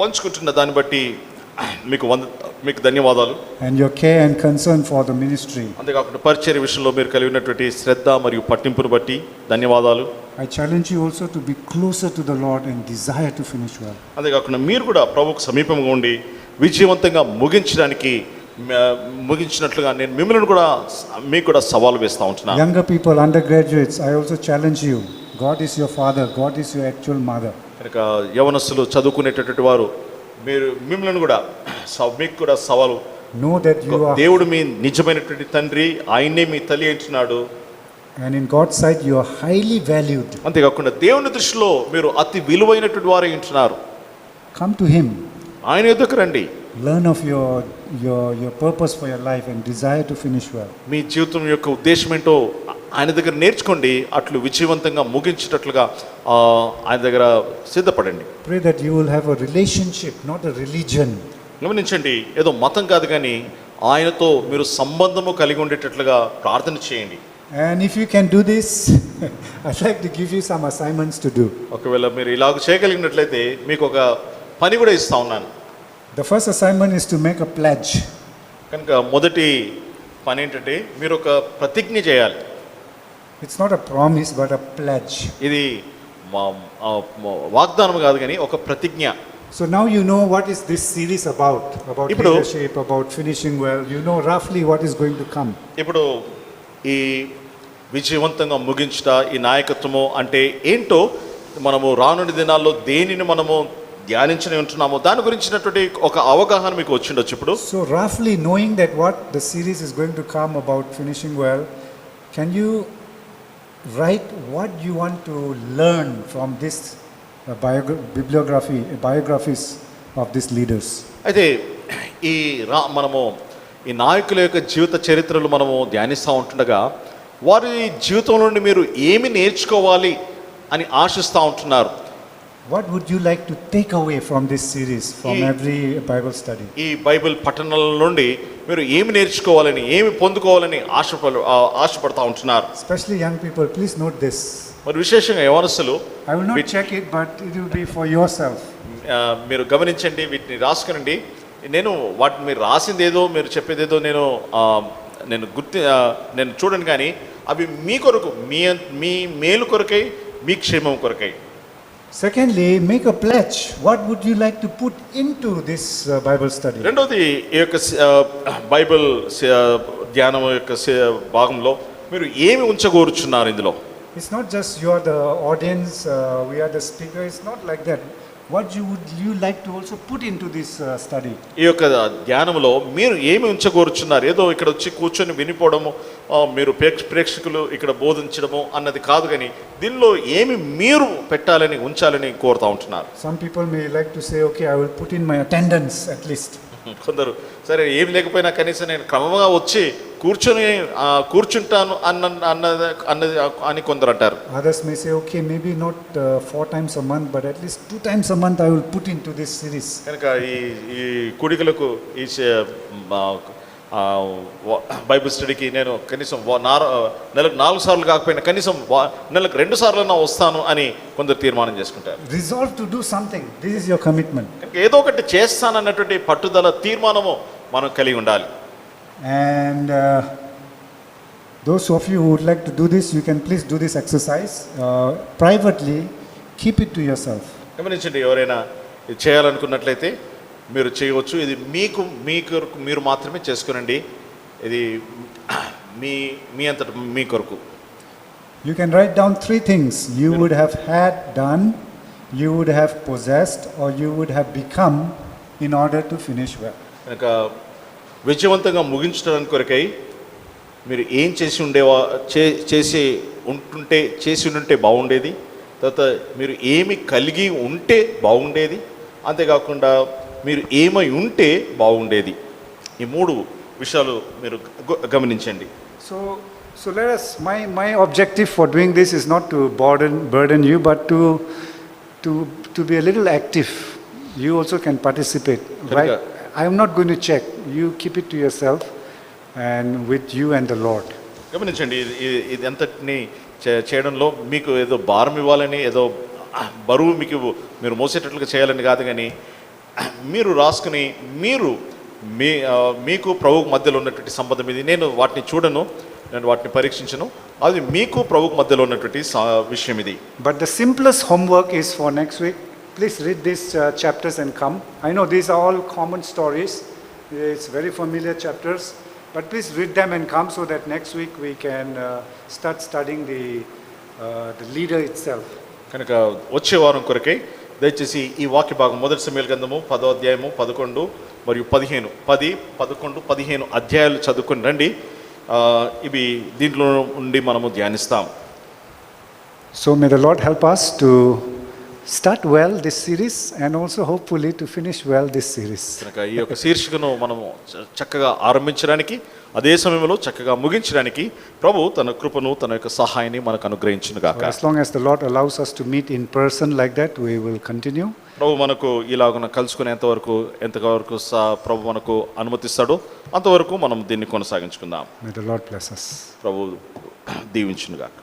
పంచుకుంటున్న దాన్ని బట్టి మీకు ధన్యవాదాలు. And your care and concern for the ministry. అంతేకాకుండా పరిచర్య విషయంలో మీరు కలిగి ఉన్నటువంటి శ్రద్ధ మరియు పట్టింపును బట్టి ధన్యవాదాలు. I challenge you also to be closer to the Lord and desire to finish well. అంతేకాకుండా మీరు కూడా ప్రభువుకు సమీపంగా ఉండి విజయవంతంగా ముగించినట్లుగా నేను మిమ్మల్ని కూడా మీకు కూడా సవాలు వేస్తూ ఉంటున్నాను. Younger people, undergraduates, I also challenge you. God is your father. God is your actual mother. కనుక యవనస్తులు, చదువుకునేటటువంటి వారు, మీరు మిమ్మల్ని కూడా మీకు కూడా సవాలు. Know that you are, దేవుడు మీ నిజమైనటువంటి తండ్రి, ఆయనే మీ తల్లి అంటున్నాడు. and in God's sight you are highly valued. అంతేకాకుండా దేవుని దృష్టిలో మీరు అతి విలువైనటువంటి వారే ఉంటున్నారు. Come to Him. ఆయన ఎదుకు రండి. Learn of your purpose for your life and desire to finish well. మీ జీవితం యొక్క ఉద్దేశం ఏంటో ఆయన దగ్గర నేర్చుకోండి, అట్లు విజయవంతంగా ముగించేటట్లుగా ఆయన దగ్గర సిద్ధపడండి. Pray that you will have a relationship, not a religion. గమనించండి, ఏదో మతం కాదు కానీ ఆయనతో మీరు సంబంధము కలిగి ఉండేటట్లుగా ప్రార్థన చేయండి. And if you can do this, I'd like to give you some assignments to do. ఒకవేళ మీరు ఇలాగ చేయగలిగినట్లయితే మీకు ఒక పని కూడా ఇస్తా ఉన్నాను. The first assignment is to make a pledge. కనుక మొదటి పని ఏంటంటే మీరు ఒక ప్రతిజ్ఞ చేయాలి. It's not a promise but a pledge. ఇది వాగ్దానం కాదు కానీ ఒక ప్రతిజ్ఞ. So now you know what is this series about leadership, about finishing well. You know roughly what is going to come. ఇప్పుడు ఈ విజయవంతంగా ముగించుట, ఈ నాయకత్వము అంటే ఏంటో మనము రానున్న దినాల్లో దేనిని మనము ధ్యానించని ఉంటున్నామో దాని గురించినటువంటి ఒక అవగాహన మీకు వచ్చిండొచ్చు. ఇప్పుడు So roughly knowing that what the series is going to come about finishing well, can you write what you want to learn from this biographies of these leaders? అయితే ఈ మనము ఈ నాయకుల యొక్క జీవిత చరిత్రలు మనము ధ్యానిస్తూ ఉంటుండగా వారి జీవితం నుండి మీరు ఏమి నేర్చుకోవాలి అని ఆశిస్తూ ఉంటున్నారు. What would you like to take away from this series, from Ye- every Bible study? ఈ బైబిల్ పఠనాల నుండి మీరు ఏమి నేర్చుకోవాలని, ఏమి పొందుకోవాలని ఆశపడతా ఉంటున్నారు. Especially young people, please note this. మరి విశేషంగా యవనస్తులు I will not check it, but it will be for yourself. మీరు గమనించండి, వీటిని రాసుకునండి. నేను వాటిని మీరు రాసిందేదో మీరు చెప్పేదేదో నేను చూడను, కానీ అవి మీ కొరకు, మీ మేలు కొరకై, మీ క్షేమం కొరకై. Secondly, make a pledge. What would you like to put into this Bible study? రెండవది, ఈ యొక్క బైబిల్ ధ్యానం యొక్క భాగంలో మీరు ఏమి ఉంచగోరుచున్నారు ఇందులో? It's not just you are the audience, we are the speaker. It's not like that. What would you like to also put into this study? ఈ యొక్క ధ్యానంలో మీరు ఏమి ఉంచగోరుచున్నారు? ఏదో ఇక్కడ వచ్చి కూర్చొని వినిపోవడము, మీరు ప్రేక్షకులు ఇక్కడ బోధించడము అన్నది కాదు, కానీ దీనిలో ఏమి మీరు పెట్టాలని, ఉంచాలని కోరుతా ఉంటున్నారు. Some people may like to say, okay, I will put in my attendance at least. కొందరు సరే ఏం లేకపోయినా కనీసం నేను క్రమంగా వచ్చి కూర్చుంటాను అన్నది అని కొందరు అంటారు. Others may say, okay, maybe not 4 times a month, but at least 2 times a month I will put into this series. కనుక ఈ కుడికలకు ఈ బైబిల్ స్టడీకి నేను కనీసం నెలకు 4 సార్లు కాకపోయినా కనీసం నెలకు 2 సార్లన్నా వస్తాను అని కొందరు తీర్మానం చేసుకుంటారు. Resolve to do something. This is your commitment. కనుక ఏదో ఒకటి చేస్తానన్నటువంటి పట్టుదల, తీర్మానము మనం కలిగి ఉండాలి. And those of you who would like to do this, you can please do this exercise privately. Keep it to yourself. గమనించండి, ఎవరైనా ఇది చేయాలనుకున్నట్లయితే మీరు చేయవచ్చు. ఇది మీరు మాత్రమే చేసుకునండి. ఇది మీ అంతట మీ కొరకు. You can write down 3 things you would have had done, you would have possessed, or you would have become in order to finish well. కనుక విజయవంతంగా ముగించడానికి కొరకై మీరు ఏం చేసి ఉంటే బాగుండేది, తర్వాత మీరు ఏమి కలిగి ఉంటే బాగుండేది, అంతేకాకుండా మీరు ఏమై ఉంటే బాగుండేది. ఈ 3 విషయాలు మీరు గమనించండి. So let us, my objective for doing this is not to burden you, but to be a little active. You also can participate, right? I am not going to check. You keep it to yourself and with you and the Lord. గమనించండి, ఇది అంతటిని చేయడంలో మీకు ఏదో భారం ఇవ్వాలని, ఏదో బరువు మీరు మోసేటట్లుగా చేయాలని కాదు, కానీ మీరు రాసుకుని మీకు ప్రభువుకు మధ్యలో ఉన్నటువంటి సంబంధం ఇది. నేను వాటిని చూడను, నేను వాటిని పరీక్షించను. అది మీకు ప్రభువుకు మధ్యలో ఉన్నటువంటి విషయం ఇది. But the simplest homework is for next week. Please read these chapters and come. I know these are all common stories. It's very familiar chapters. But please read them and come so that next week we can start studying the leader itself. కనుక వచ్చే వారం కొరకై దయచేసి ఈ వాక్య భాగం 1 సమూయేలు గ్రంథము 10వ అధ్యాయము 11 మరియు 15 10, 11, 15 అధ్యాయాలు చదువుకొని రండి. ఇవి దీంట్లో నుండి మనము ధ్యానిస్తాం. So may the Lord help us to start well this series and also hopefully to finish well this series. కనుక ఈ యొక్క శీర్షికను మనము చక్కగా ఆరంభించడానికి, అదే సమయంలో చక్కగా ముగించడానికి ప్రభు తన కృపను, తన యొక్క సహాయాన్ని మనకు అనుగ్రహించును గాక. As long as the Lord allows us to meet in person like that, we will continue. ప్రభు మనకు ఇలాగున ఎంతవరకు ప్రభు మనకు అనుమతిస్తాడో అంతవరకు మనం దీన్ని కొనసాగించుకుందాం. May the Lord bless us. ప్రభు దీవించును గాక.